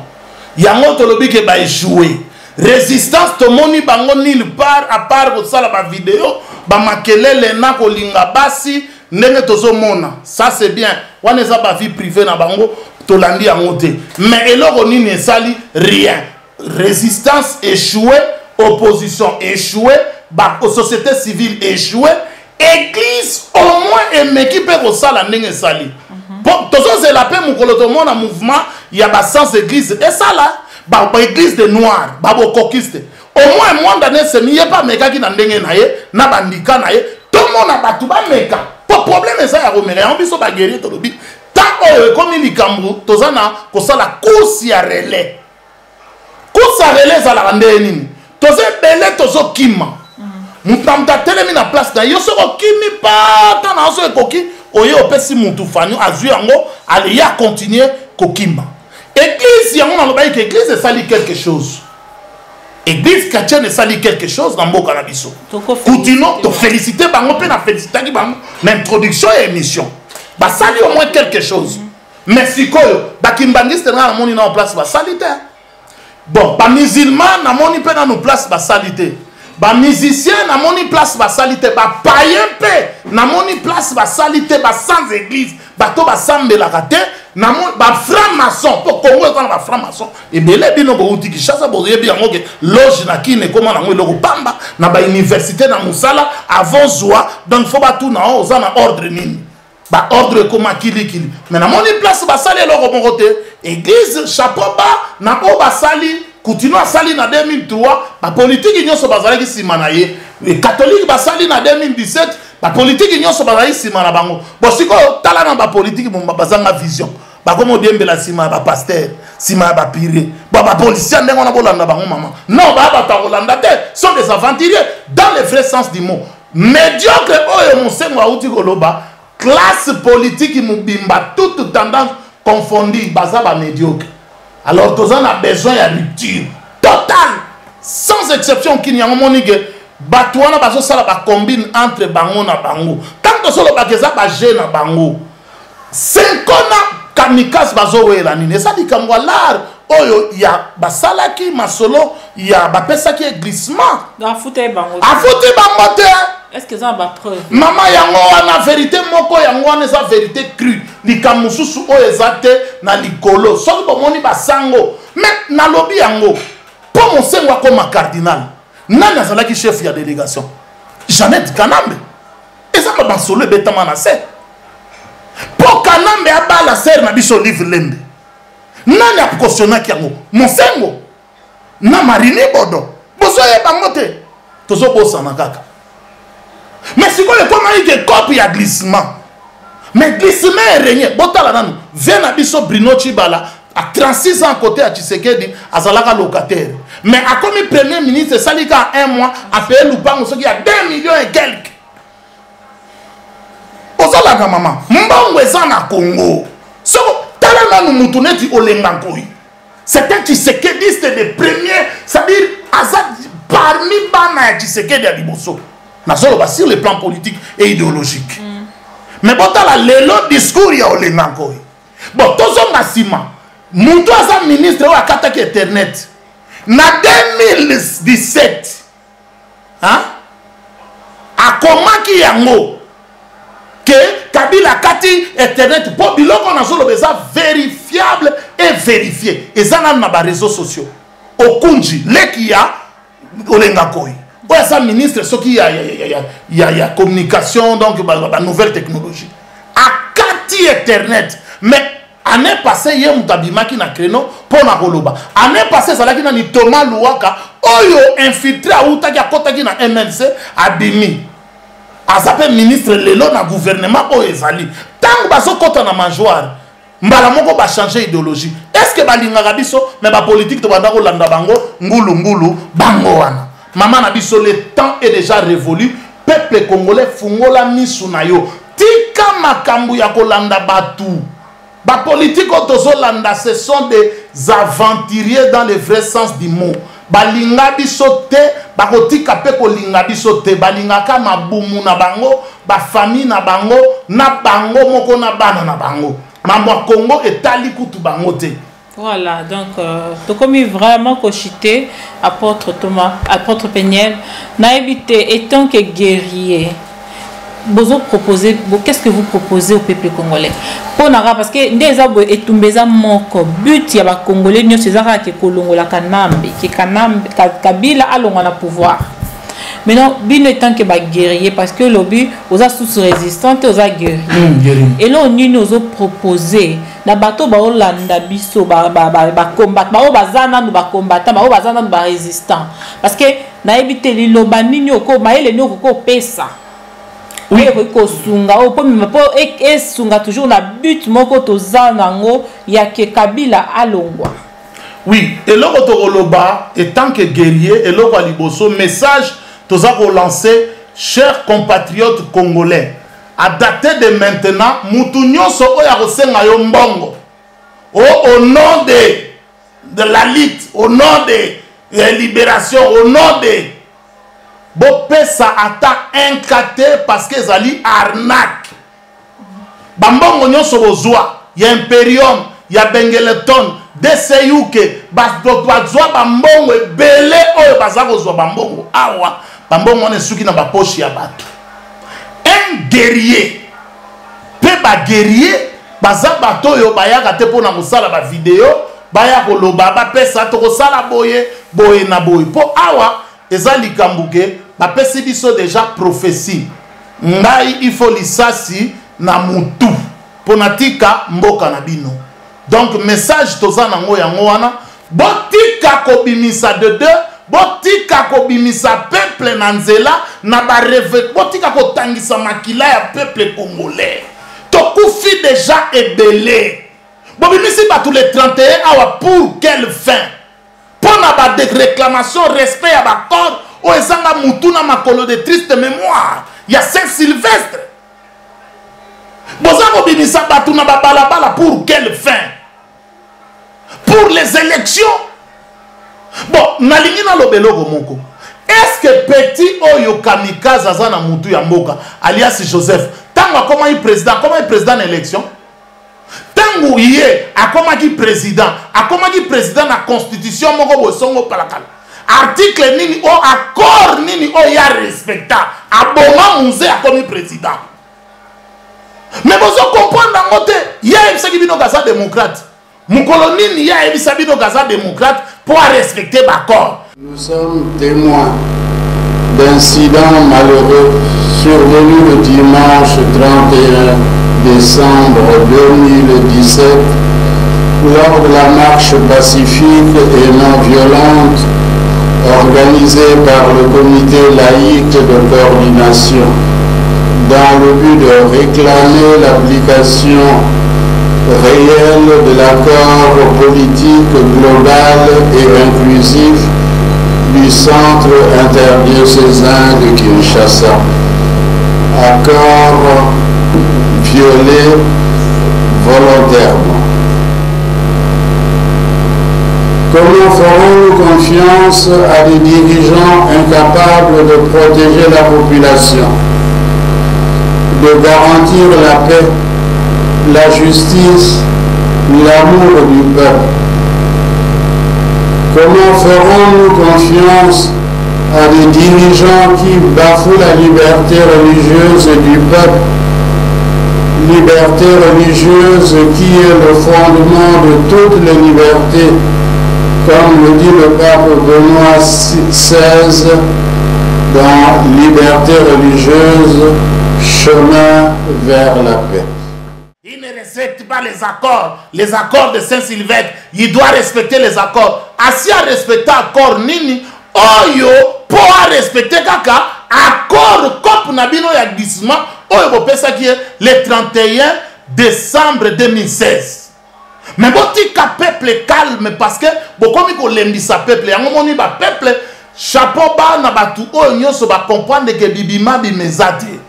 yango tolobi ke baéchoué. Résistance tomoni bango nulle part à part kosala ba vidéo ba makelele na kolinga basi ndenge tozomona ça c'est bien wana eza ba vie privée na bango tolandi yango te mais eloko nini esali rien. Résistance échouée, opposition échouée, ba société civile échouée, église au moins emeki pe kosala ndenge esali tozozela pe mokolo tomona mouvement ya basens église esala ba église de noir babokokiste au moins mwanda nesemi ye pa mekaki na ndenge na ye na bandika na ye tomona bato bameka po problème eza ya komeka yango biso baguerrier tolobi tant oyo ekomi likambo toza na kosala course ya relais course ya relais ezalaka ndenge nini toza ebele tozokima mutamta telemi na place na yo soko kimi pata na oso ekoki oyo opesi mutu fanyo azwi yango aleya continuer kokima. Église yango na lobaiki église esali quelque chose. Église chrétienne esali quelque chose na mboka na biso. Continuons to féliciter bango pe na féliciter bango na introduction et émission. Basali au moins quelque chose. Mais sikoyo bakimbangiste na moni na place basali te. Bon, ba musulman na moni pe na no place basali te. Ba musicien na moni place basali te, ba païen pe na moni place basali te, ba sans église bato basambelaka te na ba franc-maçon po Congo ezana ba franc-maçon ebele bino bo utiki chasa bo yebi yango ke loge na kine koma na ngo eloko pamba na ba université na musala avant zwa donc faut ba tout na ozana ordre nini ba ordre koma kili mais na moni place basali eloko moko te église chapeau bas na o basali continue à sali na 2003 ba politique nyonso bazalaki sima na ye les catholiques basali na 2017 ba politique nyonso bazalaki sima na bango bo siko tala na ba politique bomba bazanga vision ba komo diembela sima ba pasteur sima ba pire ba policier ndengo na bolanda bango mama non ba ta rolanda te sont des aventuriers dans le vrai sens du mot médiocre oyo monsengo auti koloba classe politique mubimba toute tendance confondue baza ba médiocre. Alors, tous on a besoin de rupture totale, sans exception qu'il y a un moment que Batouana baso sala ba combine entre bango na bango. Tant que solo ba keza ba na bango. 5 ans kamikaze bazo wela nini. Ça dit comme l'art oyo ya basalaki masolo ya ba pesa ki glissement. Dans fouté bango. A fouté bango te. Est-ce que ça va preuve? Maman yango wana vérité moko yango wana eza vérité crue. Likamususu o ezate na likolo. Soki bomoni basango. Mais na lobi yango. Pour mon sengo comme cardinal. Nani azalaki chef ya délégation? Jeannette Kanambe. Et ça ba solo betama na se. Pour Kanambe abala ser na biso livre lembe. Nani a cautionnaki yango? Mon sengo. Na Marine Bodo. Boso ye bangote. Tozo bosa na kaka. Mais si vous avez dit qu'il y a glissement, mais glissement est régné. Botala nanu, vena biso Bruno Chibala à 36 ans à côté à Tshisekedi, à Zalaka locataire. Mais à comme premier ministre, ça dit qu'à un mois, à payer Lupang, il y a 2 millions et quelques. Ozalaka maman, mbongo ezana Congo. So, talana nous moutouneti olengankoi. C'est un Tshisekediste de premier, c'est-à-dire, parmi Bana et Tshisekedi à Liboso. sur le plan politique et idéologique. Mais bon, dans le discours, il y a Olengankoi. Bon, tous les massima, Moutou a ministre ou a Katak Internet. Na 2017, hein? A comment qui y a mot que Kabila Kati Internet, pour biloko on a solo vérifiable et vérifié. Et ça, on a des réseaux sociaux. Au Kunji, Lekia, Olengankoi. Oui, ça, ministre, ce qui y a communication, donc, la nouvelle technologie. À Kati Internet, mais année passée, il y a un tabima qui n'a créé pour la Roloba. Année passée, ça a dit Thomas Louaka, Oyo infiltré à Outaki à Kotaki na MNC, Abimi. A s'appelle ministre Lelo na gouvernement pour Ezali. Tant que vous avez un mangeoire, Mbalamoko va changer idéologie. Est-ce que Balinga Rabiso, mais la politique de Bandako Landa Bango, Ngulu, Bangoana. Maman Nabiso, le temps est déjà révolu. Peuple congolais, Fungola Misunayo. Tika Makambu Yakolanda Batu. La politique Otozolanda, ce sont des aventuriers dans le vrai sens du mot. Balinga bisote, bakotika pe kolinga bisote, balinga ka mabumu na bango, ba famille na bango moko na bana na bango. Mambo Congo etali kutu bango te. Voilà, donc, tu commis vraiment cochité, apôtre Thomas, apôtre Peniel, n'a évité, étant que guerrier, qu'est-ce que vous proposez au peuple congolais? Parce que des arbres et tumbeza moko, but ya ba congolais, nous c'est ça qui kolongo la kanambe, qui kanambe, Kabila a l'on a pouvoir. Maintenant, bien étant que guerrier, parce que lobby, aux sous résistantes, aux guerriers. Et là, nous avons proposé, na bateau ba Hollanda biso ba combattre, ba bazana nous ba combattant, ba bazana nous ba résistant. Parce que na éviter les lobani ko maele no ko pesa. Oui, ko sunga o po mi po e sunga toujours na but moko to zanango ya ke Kabila alongwa. Oui, et là Otoroba étant que guerrier et là liboso message tous à relancer, chers compatriotes congolais, à dater de maintenant, Moutounio Soko Yarosenga Yombongo, au nom de la lutte, au nom de la libération, au nom de Bopé ça attaque incaté parce que Zali arnaque. Bambongo Nyoso Bozoa, il y a Imperium, il y a Bengeleton, DCUK, Bazwa Bambongo, Belé, Oyo Bazako Zoa Bambongo, Awa. Bambongo on est souki na ba poche ya bato. Un guerrier, pe ba guerrier, baza bato yo bayaka te pona kosala ba vidéo, baya koloba ba pesa to kosala boye na boye. Po awa eza likambuke, ba pesi biso déjà prophétie. Ngai il faut lisasi na mutu. Ponatika mboka na bino. Donc message toza nango yango wana, botika kobimisa de deux. Botika kobimisa peuple nanzela na ba rêve botika kotangisa makila ya peuple congolais tokufi déjà ebelé bobimisi ba tous les 31 awa pour quelle fin pour na ba de réclamation respect ya ba corps o ezanga mutuna makolo de triste mémoire ya Saint-Sylvestre boza kobimisa ba tuna ba balabala pour quelle fin pour les élections. Bon, nalingi na lobeloko moko. Est-ce que petit oyo kamikaze azana mutu ya mboka alias Joseph tango comment il président en élection? Tango yé akoma ki président na constitution moko bosongo palakala. Article nini o accord nini o ya respecta aboma munze akomi président. Mais bozo comprendre ngote yé ebisaki bino gaza démocrate. Moukolonini ya ebisaki bino gaza démocrate pour respecter l'accord. Nous sommes témoins d'incidents malheureux survenus le dimanche 31 décembre 2017 lors de la marche pacifique et non violente organisée par le comité laïque de coordination dans le but de réclamer l'application réelle de l'accord politique global et inclusif du centre interdiocésain de Kinshasa. Accord violé volontairement. Comment ferons-nous confiance à des dirigeants incapables de protéger la population, de garantir la paix, la justice, l'amour du peuple? Comment ferons-nous confiance à des dirigeants qui bafouent la liberté religieuse du peuple, liberté religieuse qui est le fondement de toutes les libertés, comme le dit le pape Benoît XVI dans Liberté religieuse, chemin vers la paix. Il ne respecte pas les accords de Saint-Sylvestre. Il doit respecter les accords. Asi a respecté accord nini, oyo po a respecté kaka accord cop na bino ya glissement oyo bopesa qui est le 31 décembre 2016. Mais botika peuple calme parce que bokomi ko lembisa peuple yango moni ba peuple chapeau ba na batu oyo nyonso ba comprendre que bibima bimezate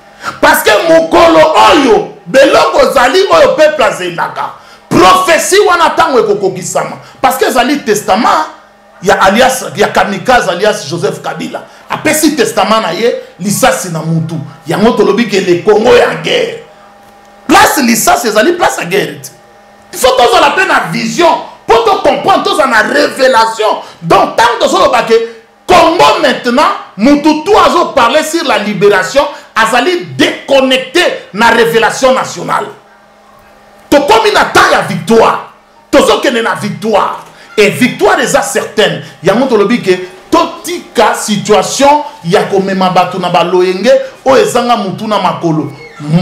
parce que mokolo oyo beloko zali oyo peuple azelaka prophétie wana tango ekokokisama parce que zali testament ya alias ya kamikaze alias Joseph Kabila apesi testament na ye lisasi na mutu yango tolobi ke le Congo ya guerre place lisasi ezali place ya guerre. Il faut que la peine à vision pour te comprendre tous en révélation. Donc tant que ça Congo maintenant Moutoutou a parlé sur la libération azali déconnecté na révélation nationale. To comme une attaque à victoire. Tozo kene na victoire et victoire est certaine. Ya monto lobi ke totika situation ya komema batu na baloyenge o ezanga mutu na makolo.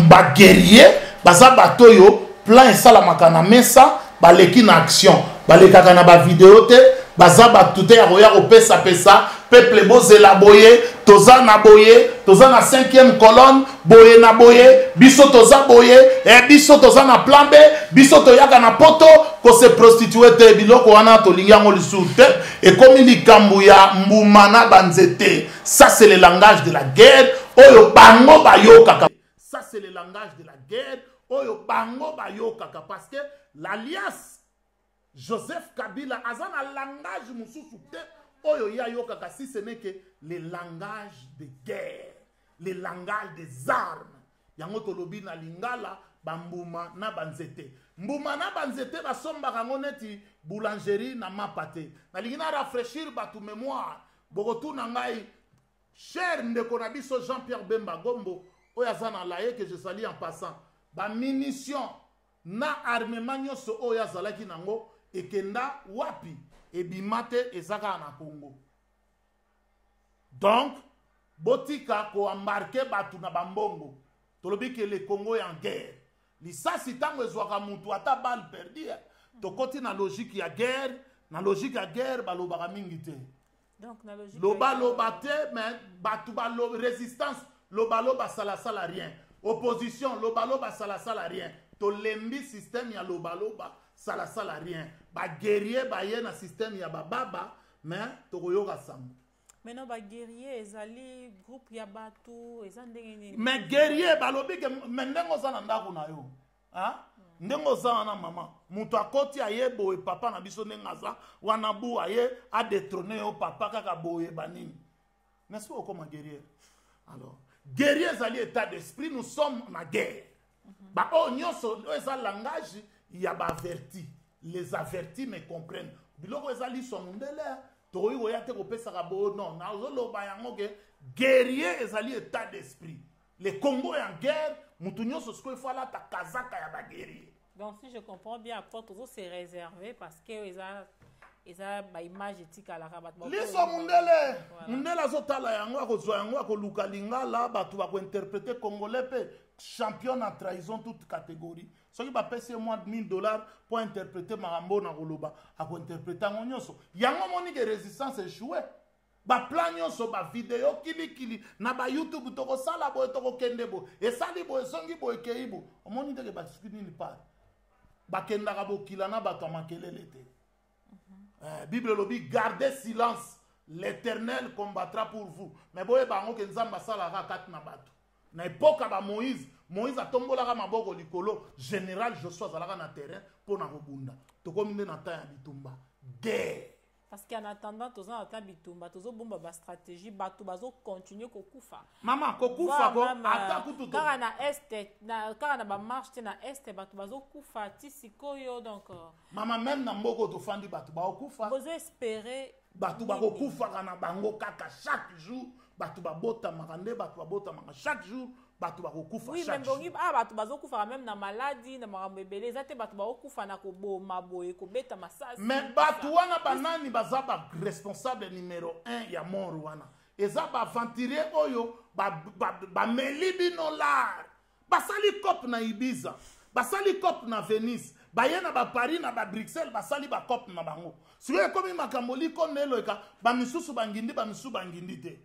Ba guerrier baza batoyo plan esalamaka na mesa baleki na action balekaka na ba vidéo te baza batute ya roya kopesa pesa peuple bozela boye toza na 5e colonne boye na boye biso toza boye et biso toza na plan B biso toyaka na poto ko se prostituer te biloko wana tolingi yango lisute et comme likambu ya mbuma na banzete. Ça c'est le langage de la guerre oyo bango bayokaka. Ça c'est le langage de la guerre oyo bango bayokaka parce que l'alliance Joseph Kabila azana langage mususu te oyo ya yokaka si ce n'est que le langage de guerre, le langage des armes. Yango tolobi na lingala bambuma na banzete. Mbuma na banzete basomba kango neti boulangerie na mapate. Na lingina rafraîchir batu mémoire. Bogotu na ngai cher ndeko na biso Jean-Pierre Bemba Gombo oyo azana laye que je salue en passant. Ba munition na armement nyonso oyo azalaki nango ekenda wapi ebimate ezaka na Congo. Donc botika ko embarquer batu na bambongo tolobi que le Congo est en guerre. Lisasi tango ezwaka mutu ata balle perdu tokoti na logique ya guerre balobaka mingi te. Donc na logique loba te mais batu balo résistance loba sala rien. Opposition loba sala rien. To lembi système ya loba sala rien. Ba guerrier ba ye na système ya baba mais to koyoka sambo. Mais non ba guerrier ezali groupe ya batu ezandenge. Mais guerrier balobi ke mendengo sana ndako na yo. Hein? Ndengo sana na mama. Mutu akoti aye boye papa na biso nengaza wana bu aye a détrôner yo papa kaka boye banini. N'est-ce pas comme guerrier? Alors guerrier ezali état d'esprit, nous sommes en guerre. Ba o nyonso eza langage ya ba averti. Les avertis me comprennent. Biloko ezali sonundele to yo ya te ko pesa ka bo non na zolo ba yango ke guerrier ezali état d'esprit. Le Congo est en guerre, mutu nyonso sko ifala ta kazaka ya ba guerrier. Donc si je comprends bien après tout c'est réservé parce que eza ba image éthique à la rabat. Liso mundele azotala yango akozwa yango akoluka lingala batu ba ko interpréter congolais pe champion en trahison toute catégorie. Ce qui va payer moins de $1000 pour interpréter Marambo na Goloba, à interpréter en nyonso. Yango moni que résistance échoué. Ba plan nyonso ba vidéo kili na ba YouTube toko sala boy toko kendebo. Et sali boy songi boy keibo. Moni de ba skini ni pas. Ba kenda ka bo kilana ba tamakelele te. Bible lobi gardez silence. L'Éternel combattra pour vous. Mais boy bango ke nzamba sala ka kat na batu. Na époque ba Moïse a tombola ka maboko likolo général Joshua zalaka na terrain pour na robunda. To komine na ta ya bitumba. Guerre. Parce qu'en attendant tous en attendant bitumba tous bomba ba stratégie batu bazo continuer ko kufa maman ko kufa ko ata kututo car na est na car na ba marche na est batu bazo kufa ti sikoyo donc maman même na mboko to fandi batu ba kufa vous espérer batu ba ko kufa kana bango kaka chaque jour batu ba bota makande batu ba bota maka chaque jour batu ba ko kufa oui même bongi batu bazo kufa même na maladie na makambo ebele zate batu ba ko kufa na ko boma boye ko beta masasi mais batu wana banani baza ba responsable numéro 1 ya mort wana eza ba aventurier oyo ba meli bino lar basali cop na Ibiza basali cop na Venise bayena ba Paris na ba Bruxelles basali ba cop na bango sikoyo komi makambo liko neloka ba misusu bangindi te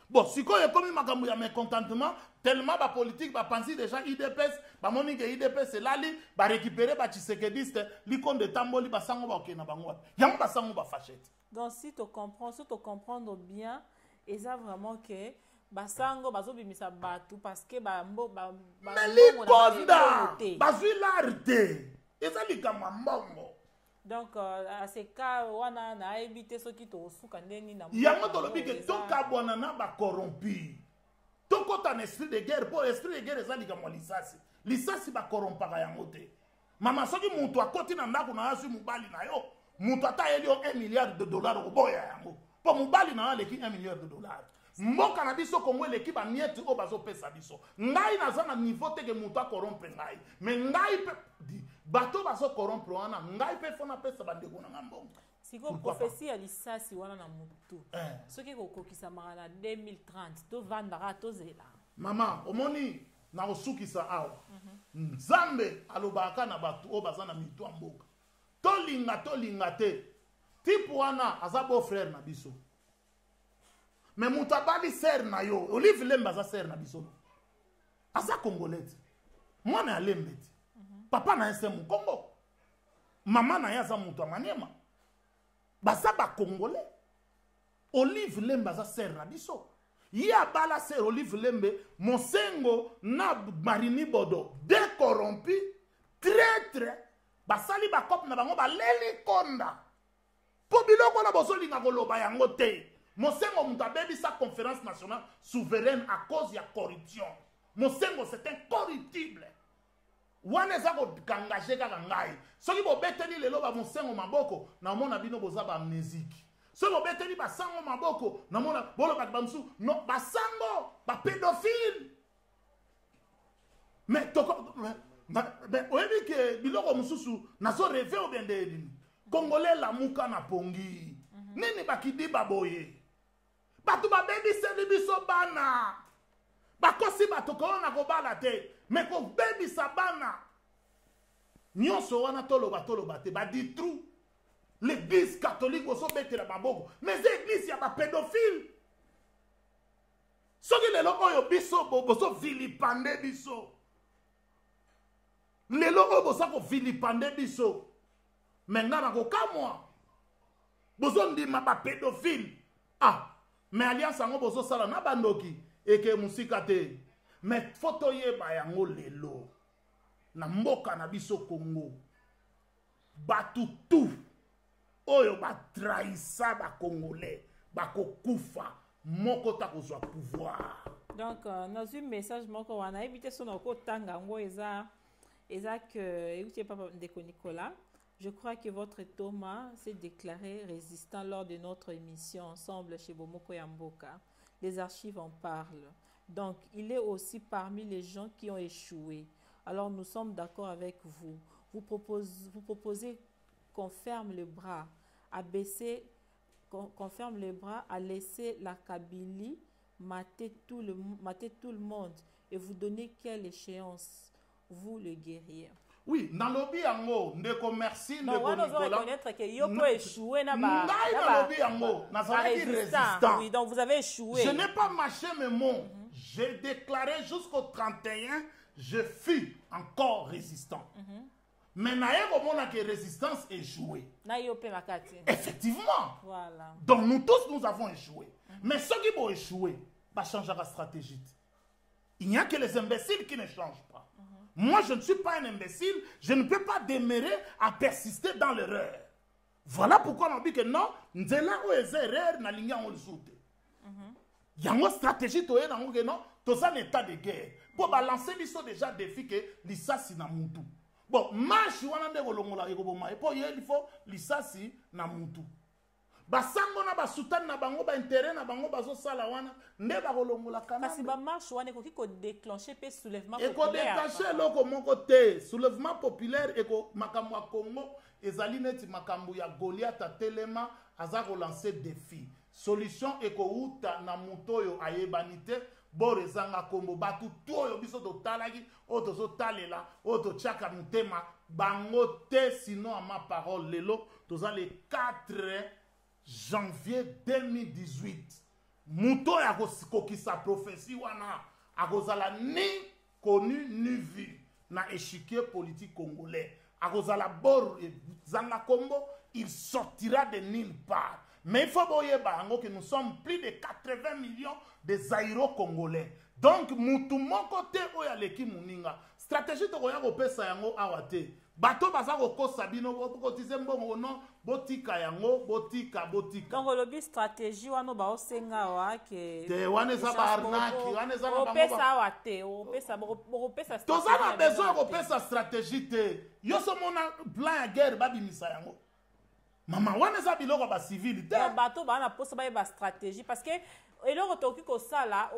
bon sikoyo komi makambo ya mécontentement tellement ba politique ba pensi déjà IDPS ba moni que IDPS lali ba récupérer ba Tshisekediste liko de tamboli ba sango ba okena bango yango ba sango ba fachette. Donc si tu comprendre bien et ça vraiment que basango bazobimisa batu parce que bazwi l'arte eza likama mbongo donc à ce cas wana na éviter ceux qui to suka ndeni na yango tolobi ke tokabwana na ba corrompi tokota na esprit de guerre pour esprit de guerre eza likama lisasi ba corrompaka yango te mama soki mutu akoti na ndako na asu mubali na yo mutu atayeli yo 1 milliard de dollars oboya yango po mubali na aleki 1 milliard de dollars mboka na biso Kongo eleki ba miette o bazopesa biso ngai naza na niveau te ke mutu akorrompre ngai mais ngai pe bato bazo corrompre wana ngai pe fona pesa bandeko na ngambongo siko prophétie ya lisasi wana na mutu soki kokokisa maka na 2030 to vandara to zela mama omoni na osukisa awa nzambe alobaka na bato o baza na mitu ya mboka tolinga te tipe wana aza beau frère na biso mais mutu abali ser na yo Olive Lemba aza ser na biso aza congolais mwana ya Lembe ti papa na ese mukongo mama na ye aza mutu ya Maniema baza ba congolais Olive Lemba aza ser na biso ye abala ser Olive Lembe mosengo na Marini Bodo décorrompu traître basali bakope na bango baleli konda po biloko na bozolinga koloba yango te mosengo mutu abebisa conférence nationale souveraine à cause ya corruption mosengo c'est incorruptible wana eza kokangage kaka ngai soki bobeteli lelo ba mosengo maboko na mona bino boza ba amnésique soki bobeteli basango maboko na mona bolobaki bamusu no basango ba pédophile mais oyebi ke biloko mosusu nazo rêve obende elini congolais lamuka na pongi nini bakidi baboye bato babebiseli biso bana bakosi bato koona kobala te mais kobebisa bana nyonso wana toloba te baditru l'église catholique bozobetela maboko mais église ya bapédophile soki lelo oyo biso bozovilipande biso lelo oyo boza kovilipande biso me nga na kokamwa bozondima bapédophile mais alliance yango bozosala na bandoki eke musika te mais fo toyeba yango lelo na mboka na biso Congo batu tu oyo batrahisa bakongolais bakokufa moko ta kozwa pouvoir. Donc dans un message moko wana éviter son okotanga ngo eza que écoutez papa Ndeko Nicolas, je crois que votre Thomas s'est déclaré résistant lors de notre émission ensemble chez Bomoko Yamboka. Les archives en parlent. Donc, il est aussi parmi les gens qui ont échoué. Alors, nous sommes d'accord avec vous. Vous proposez qu'on ferme les bras, qu'on ferme les bras, à laisser la Kabylie mater tout le monde. Et vous donnez quelle échéance, vous, le guerrier? Oui, dans le biango, ndeko merci ndeko Nicolas. Non, on doit reconnaître que yo peut échouer dans le biango, résistant. Oui, donc vous avez échoué. Je n'ai pas mâché mes mots. J'ai déclaré jusqu'au 31, je fus encore résistant. Mais naïe comment que résistance échoué. Effectivement. Voilà. Donc nous tous nous avons échoué. Mais ceux qui vont échouer, va changer la stratégie. Il n'y a que les imbéciles qui ne changent pas. Moi, je ne suis pas un imbécile. Je ne peux pas demeurer à persister dans l'erreur. Voilà pourquoi on dit que non, nzela o erreur na ligne on soute. Yango stratégie to yango que non, to ça l'état de guerre. Pour balancer biso déjà défi que lisasi na mutu. Bon, marche wana nde kolongola ekoboma. Et pour il faut lisasi na mutu. Basango na basutani na bango ba intérêt na bango bazo sala wana nde ba kolongola kana. Parce ba marche wana ekoki ko déclencher pe soulèvement populaire. Eko déclencher loko moko te, soulèvement populaire eko makambo ya Congo ezali neti makambo ya Goliath atelema aza ko lancer défi. Solution eko uta na mutoyo ayebanite borezanga kombo batu toyo biso to talaki oto so talela oto chaka mutema bango te sinon à ma parole lelo toza le 4 janvier 2018 muto ya kokisa prophétie wana akozala ni connu ni vu na échiquier politique congolais akozala bor zanga kombo il sortira de nulle part. Mais il faut que nous sommes plus de 80 millions de Zaïro-Congolais. Donc, mutu mon côté, oya leki muninga. Stratégie de koya ko pesa yango awate. Bato baza ko kosabino ko tizembo no botika yango botika. Donc le stratégie wano ba osenga wa ke te wane za barnaki, wane za bango. Pesa awate, pesa stratégie. Toza na besoin ko pesa stratégie te. Yo so mona plan ya guerre babi misa yango. Maman, on est habillé comme des civils. Bateau, on a posé une stratégie parce que et là on a ça là,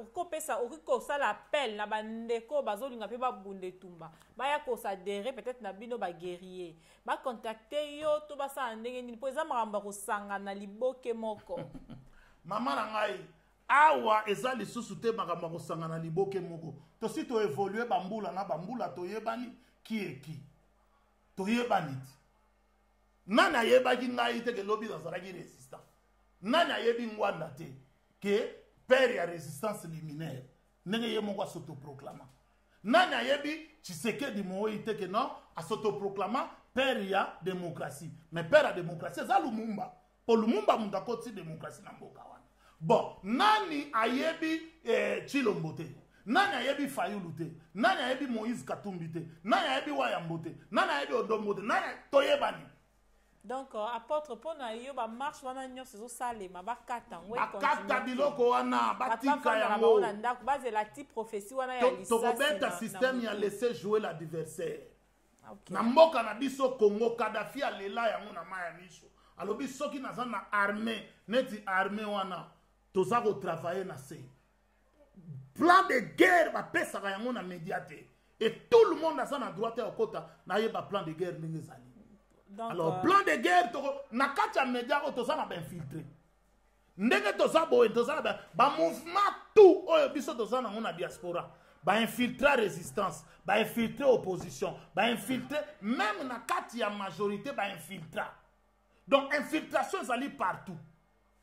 on ça l'appel na bandeko bazolinga pe ba bunde tumba. Ba ya ko ça déré peut-être na bino ba guerrier. Ba contacter yo to ba sa ndenge ni po za maramba ko sanga na liboke moko. Maman na ngai awa eza lisusu te maramba ko sanga na liboke moko. To si to évoluer bambula na bambula to yebani qui est qui. To yebani. Nana yebaki ngai te ke lobby azalaki résistant. Nana yebi ngwanda te ke père ya résistance liminaire. Nenge ye moko s'autoproclama. Nana yebi Tshisekedi Moïse te ke non a s'autoproclama père ya démocratie. Mais père ya démocratie za Lumumba. Pour Lumumba munda koti démocratie na mboka wana. Bon, nani ayebi Chilombo te. Nani ayebi Fayulu te. Nani ayebi Moïse Katumbi te. Nani ayebi Wayambo te. Nani ayebi Odombo te. Nani toyebani. Donc apôtre pour na yo ba marche wana nyonso zo salema ba kata ngwe kata biloko wana batika yango na ndako base la type prophétie wana ya lisasi to kobeta système ya laisser jouer l'adversaire. Na mboka na biso Congo Kadhafi alela yango na maya miso alobi soki naza na armée neti armée wana toza ko travailler na se plan de guerre ba pesa yango na médiaté et tout le monde a ça na droite au kota na yeba plan de guerre ndenge zali. Donc, alors, plan de guerre, na kacha média, toza na infiltré. Ndenge toza boe, toza na ba mouvement tout, oyo biso toza na ngona diaspora. Ba infiltrer résistance, ba infiltrer opposition, ba infiltrer, même na kati ya majorité, ba infiltrer. Donc, infiltration, ça lit partout.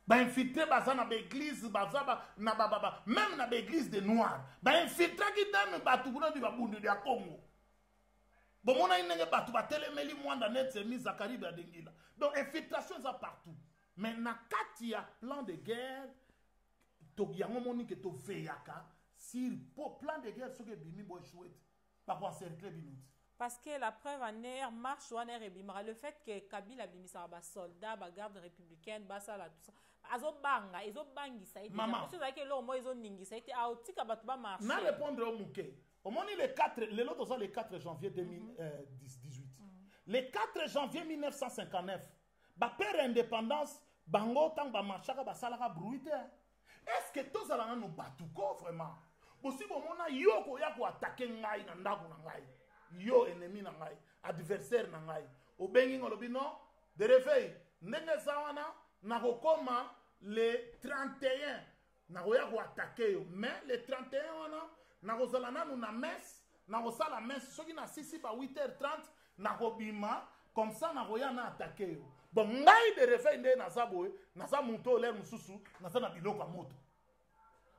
Ba infiltrer, baza na l'église, baza na même na l'église des Noirs. Ba infiltrer qui donne batu kuna di babundu ya Congo. Bon, on a une partout, téléméli mwanda net c'est mis à Caribe à Dengila. Donc infiltration ça partout. Mais na katia plan de guerre, to yango moni que to feyaka, si pour plan de guerre ce que bimi boy chouette, pas pour encercler binouti. Parce que la preuve en est marche ou en est bimara le fait que Kabila bimi ça ba soldat, ba garde républicaine, ba ça là tout ça. Azo banga, izo bangi ça été. Parce que là au moins ils ont ningi ça été a otika ba ba marche. Na répondre au mouké. Au moins les lots sont le 4 janvier 2018. Le 4 janvier 1959, ba père indépendance, bango tang ba marchaka ba salaka bruite. Est-ce que tous allons nous batuko vraiment? Aussi bon mona yo ko ya ko attaquer ngai na ndaku na ngai. Yo ennemi na ngai, adversaire na ngai. Obengi ngolobi non, de réveil, ndenge sawana na kokoma le 31 na ko ya ko attaquer yo, mais le 31 wana na kozala nanu na messe, na kosala messe, soki na 6 ba 8h30 na kobima, comme ça na koya na attaquer yo. Bon ngai de réveil nde na saboe, na sa muto le mususu, na sa na biloko moto.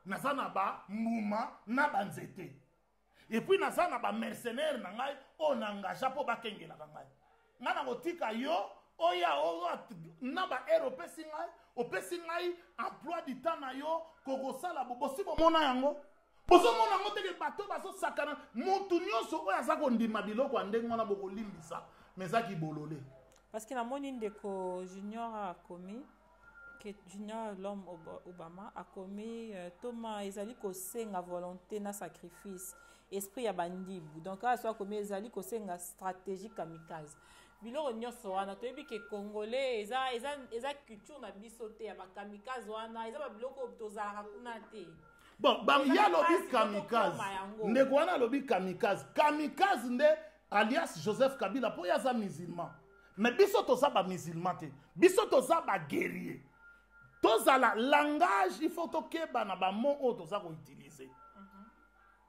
Na sa na ba mbuma na banzete. Et puis na sa na ba mercenaire na ngai o na ngaja po bakengela ngai. Nga na kotika yo oya na ba européen ngai, opesi ngai emploi du temps na yo kokosala bobosi bomona yango. Boso mona ngote ke bato baso sakana mutu nyonso oya za kondima biloko ndenge wana boko limbisa mezaki bolole. Parce que la monine de Junior a commis, que Junior l'homme Obama a commis Thomas Ezali Kosenga volonté na sacrifice esprit ya bandibu. Donc à soit commis Ezali Kosenga stratégie kamikaze. Biloko nyonso wana toyebi ke congolais eza culture na biso te ya ba kamikaze wana eza ba biloko tozalaka kuna te. Bon, ya lobi kamikaze. Ndeko wana lobi kamikaze. Kamikaze nde alias Joseph Kabila po yaza musulman. Mais biso toza ba musulman te. Biso toza ba guerrier. Toza la langage il faut tokeba na ba mot o toza ko utiliser.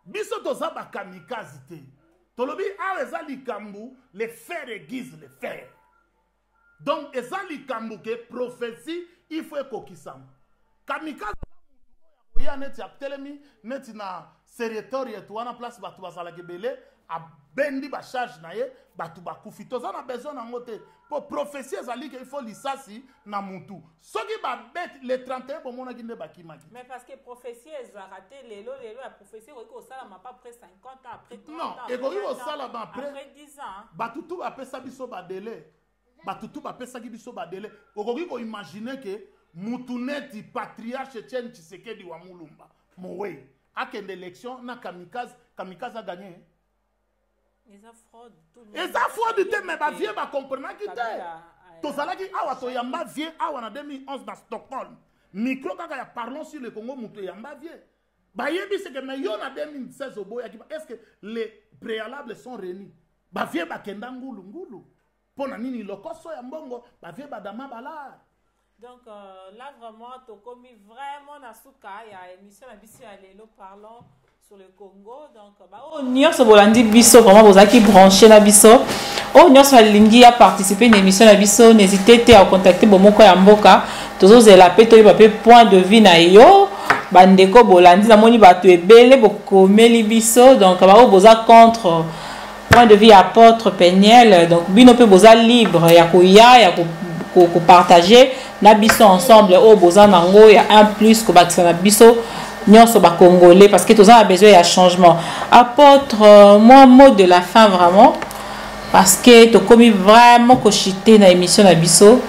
Biso toza ba kamikaze te. Tolobi a eza likambu les faits aiguisent les faits. Donc eza likambu ke prophétie il faut ekokisama. Kamikaze ya neti telemi neti na territoire yetu wana place batu bazala gebele a bendi ba charge na ye batu bakufi toza na besoin na ngote pour prophétie ezali que il faut lisasi na mutu soki ba bête le 31 bomona kinde bakimaki. Mais parce que prophétie ezala raté lelo la prophétie ko sala ma pas après 50 ans après 30 non, ans. Non, et ko sala ba après 10 ans. Batu tu ba pesa biso ba délai. Batu tu ba pesa biso ba délai. Okoki ko imaginer que Mutuneti patriarche Etienne Tshisekedi wa Mulumba mowe akende élection na kamikaze a gagné. Ils ont fraude tout le monde. Ils ont fraude te mais ba vie ba comprendre ki te. To salaki awa to yamba vie awa na 2011 dans Stockholm. Micro kaka ya parlons sur le Congo mutu yamba vie. Ba yebi c'est que mais yo na 2016 oboya ki est-ce que les préalables sont réunis? Ba vie ba kenda ngulu. Pona nini lokoso ya mbongo ba vie ba dama bala. Donc là vraiment tu commis vraiment na suka ya émission na biso ya lelo parlons sur le Congo. Donc o nyonso bolandi biso vraiment bozaki branché na biso o nyonso alingi a participer na émission na biso n'hésitez pas à contacter bomoko ya mboka tozozela pe toyeba pe point de vue na yo bandeko bolandi na moni bato ebele bokomeli biso donc bao boza contre point de vue apôtre Peniel donc bino pe boza libre ya koya ya ko partager na biso ensemble au boza nango ya un plus ko bakisa na biso nyonso ba congolais parce que toza a besoin ya changement. Apôtre moi mot de la fin vraiment parce que to komi vraiment ko chiter na émission na biso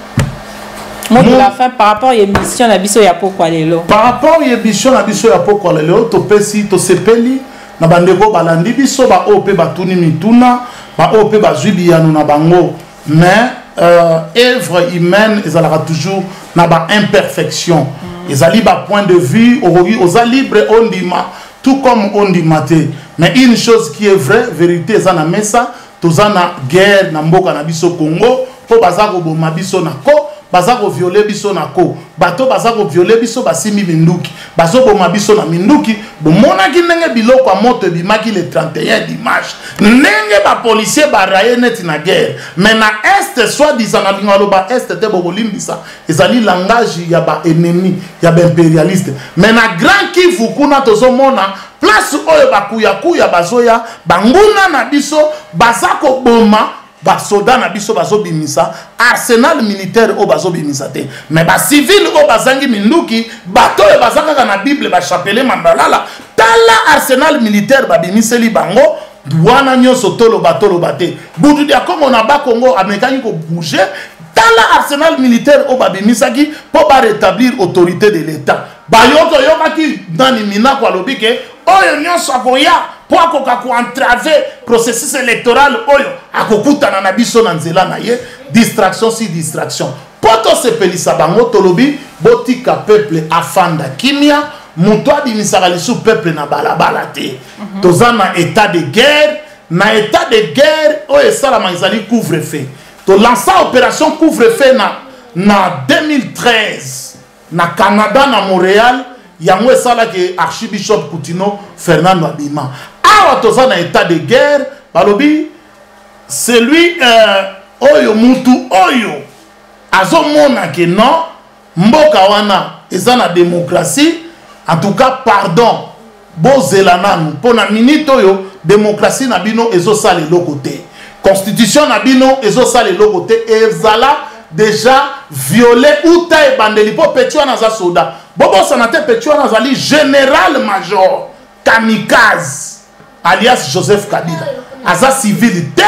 mot de la fin par rapport à émission na biso ya pourquoi lelo par rapport à émission na biso ya pourquoi lelo to pesi to sepeli na bandeko balandi biso ba op ba tuni mituna ba op ba zubiano na bango mais œuvre humaine ils aura toujours na ba imperfection ils ali ba point de vue aux libre on dima tout comme on dimate mais une chose qui est vraie vérité ça na mesa tozana guerre na mboka na biso Congo po bazako boma biso na ko bazako violer biso na ko bato bazako violer biso basimi minduki bazo boma biso na minduki bomona ki ndenge biloko a moto bimaki le 31 dimanche ndenge ba policier ba raye net na guerre mais na est soit disant na lingalo ba est te bolimbisa ezali langage ya ba ennemi ya ba impérialiste mais na grand Kivu kuna tozomona place oyo bakuya bazoya banguna na biso bazako boma ba soda na biso bazo bimisa arsenal militaire o bazo bimisa te mais ba civil o bazangi minduki bato e bazaka na bible ba chapelet mandalala tala arsenal militaire ba bimiseli bango douana nyonso tolo bate butu dia comme on a ba Congo amekani ko bouger tala arsenal militaire o ba bimisaki po ba rétablir autorité de l'état ba yoto yokaki nani mina kwa lobike oyo nyonso akoya pour entraver processus électoral oyo akokutana na biso na nzela na ye distraction si distraction poto sepelisa bango tolobi botika peuple afanda kimia muto abimisaka lisu peuple na balabala te toza na état de guerre oyo esalama ezali couvre-feu to lança opération couvre-feu na 2013 na Canada na Montréal yango esalaki archibishop Coutinho Fernando Abima awa toza na état de guerre balobi celui oyo mutu oyo azomona ke non mboka wana eza na démocratie en tout cas pardon bozela nanu pona minute oyo démocratie na bino ezosala eloko te constitution na bino ezosala eloko te ezala déjà violé uta ebandeli po petua na za soda bobo sanate petua na zali général major kamikaze alias Joseph Kabila aza civil te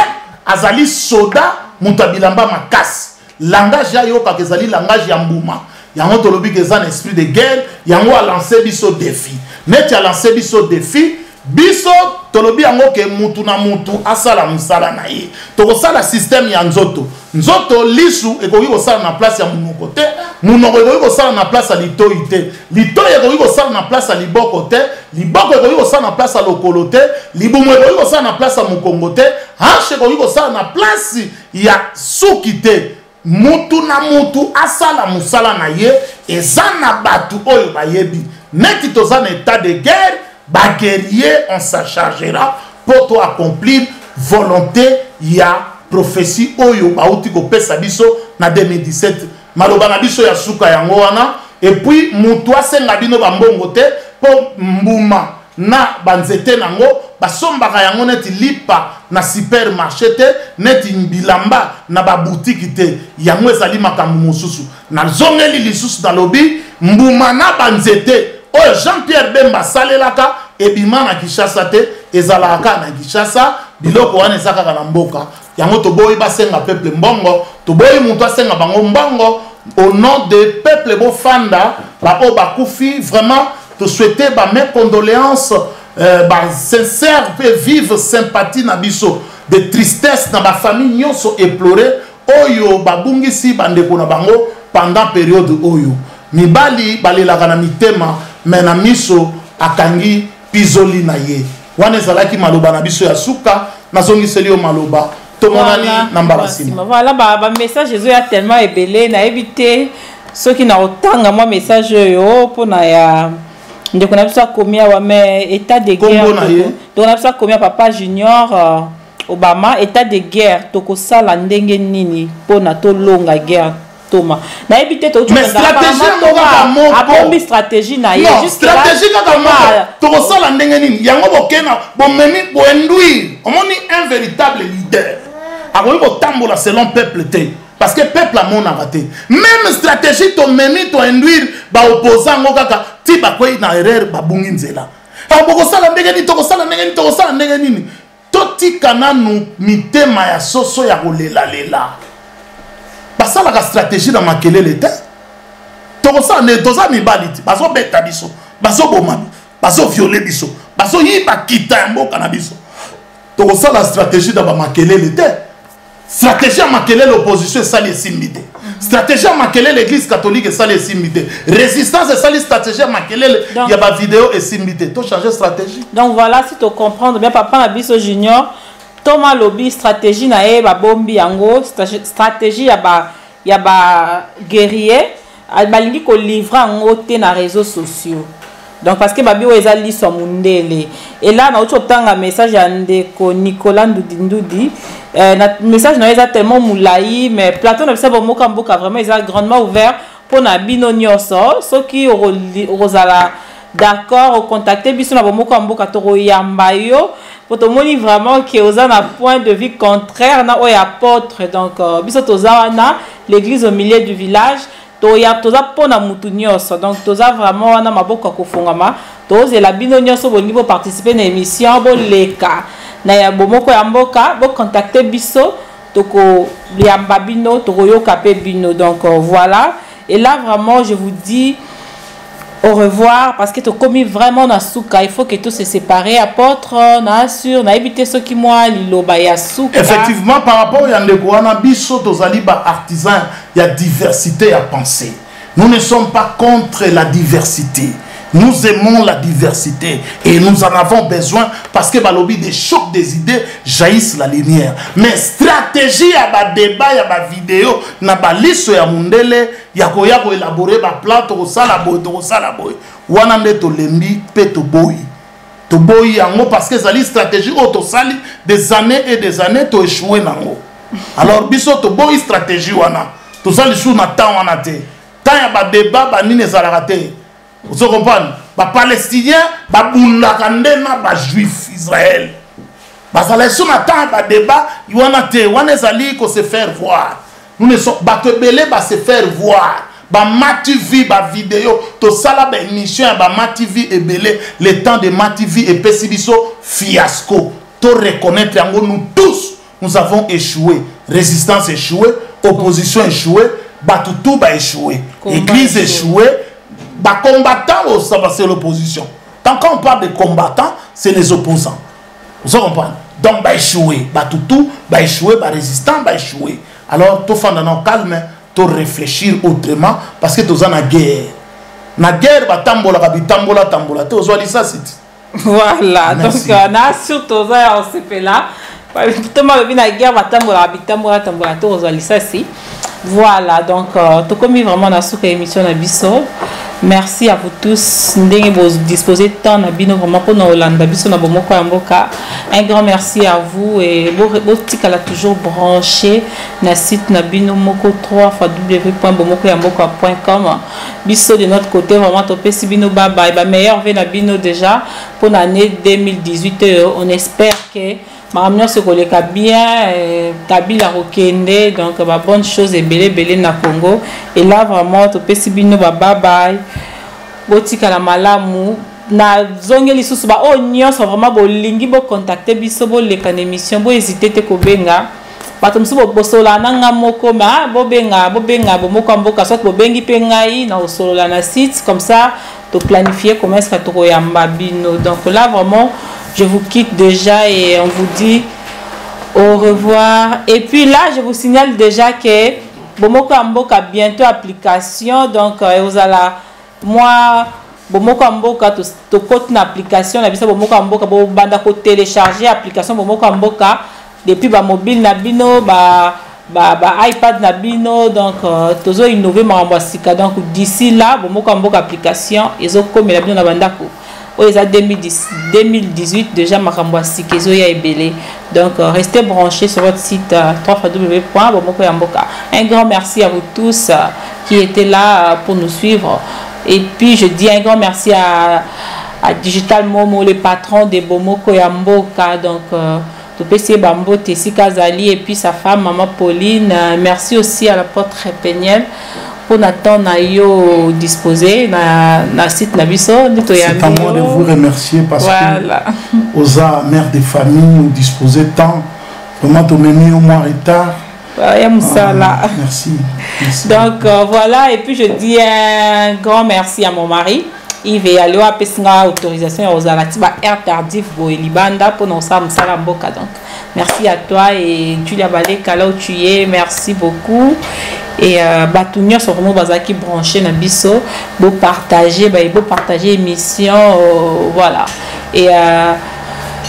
azali soda mutabilamba makasi langage ya yoka kezali langage ya mbuma yango tolobi keza na esprit de guerre yango a lancé biso défi neti a lancé biso défi biso tolobi yango ke mutu na mutu asala musala na ye tokosala système ya nzoto nzoto lisu ekoki kosala na place ya munoko te munoko ekoki kosala na place ya litoi te litoi ekoki kosala na place ya liboko te liboko ekoki kosala na place ya lokolo te libumu ekoki kosala na place ya mokongo te hanche ekoki kosala na place ya suki te mutu na mutu asala musala na ye eza na batu oyo bayebi neti toza na état de guerre baguerrier on s'en chargera pour toi accomplir volonté ya prophétie oyo bauti kopesa biso na 2017 maloba na biso ya suka yango wana et puis mutu asenga bino bambongo te po mbuma na banzete nango basombaka yango neti lipa na supermarché te neti bilamba na baboutique te yango ezali makambo mosusu na zongeli lisusu na lobi mbuma na banzete oyo Jean-Pierre Bemba salelaka ebima na Kinshasa te ezalaka na Kinshasa biloko wana ezaka na mboka yango toboyi basenga peuple mbongo toboyi mutu asenga bango mbongo au nom de peuple bofanda ba o bakufi vraiment te souhaiter mes condoléances sincères et vive sympathie na biso de tristesse na ba famille nyonso éploré oyo babungisi bandeko na bango pendant période oyo mibali balelaka na mitema mais na miso akangi pizoli na ye wana ezalaki maloba na biso ya suka nazongiseli yo maloba tomonani na mbalasima voilà ba message ezo ya tellement ebele na éviter ceux qui na otanga moi message yo pona ya ndeko na biso akomia wa mais état de guerre donc na biso akomia papa junior Obama état de guerre tokosala ndenge nini pona to longa guerre Thomas na éviter to mais stratégie a stratégie na ye juste stratégie kaka moko tokosala ndenge nini yango bokena bomemi boenduire omoni un véritable leader akoki kotambola selon peuple te parce que peuple amonaka te même stratégie tomemi toenduire baopposant ngo kaka ti bakwei na erreur babungi nzela bokosala ndenge nini tokosala ndenge nini tokosala ndenge nini totika nanu mitema ya soso ya kolelalela basalaka stratégie na makelele te tokosala toza mibali te bazobeta biso bazoboma bazoviole biso bazoyiba kita ya mboka na biso tokosala stratégie na bamakelele te stratégie ya makelele opposition esali esimbi te stratégie ya makelele église catholique esali esimbi te résistance esali stratégie ya makelele ya bavideo esimbi te tochange stratégie donc voilà si to comprendre bien papa na biso junior Thomas Lobi stratégie na ye ba bombi yango stratégie ya ba guerrier balingi ko livrer yango te na réseaux sociaux donc parce que babi oza liso mundele et là na autre tanga message ya ndeko Nicolas Ndudi na message na eza tellement moulayi mais plateau na bisa bomoka mboka vraiment eza grandement ouvert pour na bino nyonso soki rozala d'accord contacter biso na bomoka mboka to yamba yo pour te montrer vraiment que aux a un point de vue contraire na oya apôtre donc biso tozawana l'église au milieu du village toya toza pona mutu nyonso donc toza vraiment na maboko kofungama tozela bino nyonso bolingi bo participer na émission bo leka na ya bomoko ya mboka bo contacter biso toko liamba bino toko yoka pe bino donc voilà et là vraiment je vous dis au revoir parce que tu as commis vraiment dans souka il faut que tout se sépare apôtre na sur na éviter ceux qui moi liloba ya souka effectivement par rapport à ndekwana biso tozali ba artisan il y a diversité à penser nous ne sommes pas contre la diversité nous aimons la diversité et nous en avons besoin parce que balobi des chocs des idées jaillissent la lumière mais stratégie ya ba débat ya ba vidéo na ba liso ya mundele ya ko élaborer ba plan to sala boy wana nde to lembi pe to boy yango parce que zali stratégie auto sali des années et des années to échouer nango alors biso to boy stratégie wana to sali sou na temps wana te temps ya ba débat ba nini ezalaka te. Vous comprenez? Les Palestiniens, les Juifs Israël. Parce que si on attend un débat, il y a un se faire voir. Nous ne sommes pas se faire voir. Mativi, vidéo, tout ça, émission, Mativi et Belé, le temps de Mativi et Pessibiso, fiasco. Tout reconnaître, nous tous, nous avons échoué. résistance échouée, opposition échouée, Batutu va échouer, église échouée, combattant c'est l'opposition. Tant qu'on parle de combattants, c'est les opposants. Vous comprenez? Donc va échouer, Batutu va échouer, résistant va échouer. Alors tout faire dans calme, tout réfléchir autrement parce que tu es en guerre. La guerre va tambola, tambola, tu as ça c'est. Voilà, donc on a surtout ça on se fait là. Voilà, donc tout comme vraiment dans cette émission Nabiso. Merci à vous tous. Vous disposez de temps Nabino vraiment pour nous Hollande Biso na bomoko amboka. Un grand merci à vous et votre a toujours branché na site Nabino Moko 3 www.bomokoyamboka.com. Biso de notre côté vraiment topé si bino baba et meilleur vœu Nabino déjà pour l'année 2018. On espère que Maman se collega bien, Kabila Rokende, donc ma bonne chose est belé na Congo. Et là vraiment, tu peux sibino bye bye. Botika la malamu na zonge lisusu ba o nyonso vraiment bolingi bo contacter biso bo leka na émission bo hésiter te ko benga. Bato msu bo solola nanga moko ma bo benga bo moko mboka soit bo bengi pe ngai na solola na site comme ça to planifier comment est-ce que to koyamba bino. Donc là vraiment je vous quitte déjà et on vous dit au revoir. Et puis là, je vous signale déjà que Bomoko Amboka bientôt application. Donc, vous allez, moi, Bomoko Amboka, tu comptes une application. On a vu ça, Bomoko Amboka, vous allez télécharger l'application Bomoko Amboka depuis ba mobile nabino, ba iPad nabino. Donc, tu as innové ma ambassadeur. Donc, d'ici là, Bomoko Amboka application, ils ont comme la bino nabandako. Ils ont 2018 déjà Makamboa Sikezoya et Belé. Donc restez branchés sur votre site www.bomokoyamboka. Un grand merci à vous tous qui étaient là pour nous suivre. Et puis je dis un grand merci à Digital Momo, le patron de Bomokoyamboka. Donc PC Bambo Tessi Kazali et puis sa femme Maman Pauline. Merci aussi à la porte Répéniel pour n'attendre à yo disposer na site Nabiso. C'est à moi de vous remercier parce voilà. Que aux mères de famille nous disposez tant vraiment tu m'as mis au moins retard. Merci. Donc voilà, et puis je dis un grand merci à mon mari. Il va aller à Pessinga autorisation aux Alatiba air tardif Boelibanda pour nos Sam Salamboka. Donc merci à toi et Julia Baleka là où tu es, merci beaucoup. Et Batounia sont vraiment bazaki branché na biso, beau partager émission, voilà. Et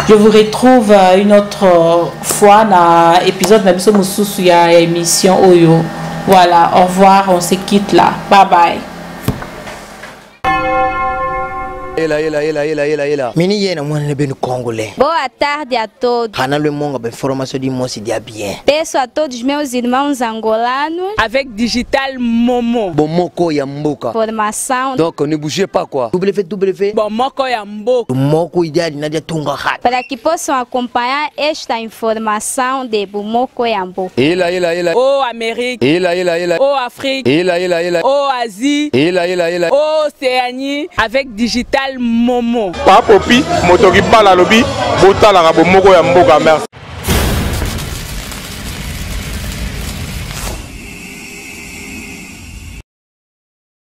je vous retrouve une autre fois dans épisode na biso mususu ya émission Oyo. Voilà, au revoir, on se quitte là. Bye bye. Mini yena mwana ben congolais. Boa tarde a todos. Hana le monga ben formation de mosi dia bien. Peço a todos meus irmãos angolanos avec Digital Momo. Bomoko ya mboka. Formação. Donc ne bougez pas quoi. www. Bomoko ya mboka. Bomoko ideal nadia tunga hat. Para que possam acompanhar esta informação de Bomoko ya mboka. Oh Amérique. Oh Afrique. Oh Asie. Oh Océanie avec Digital Momo. Papopi, motoki bala lobi, botala ka bomoko ya mboka merci.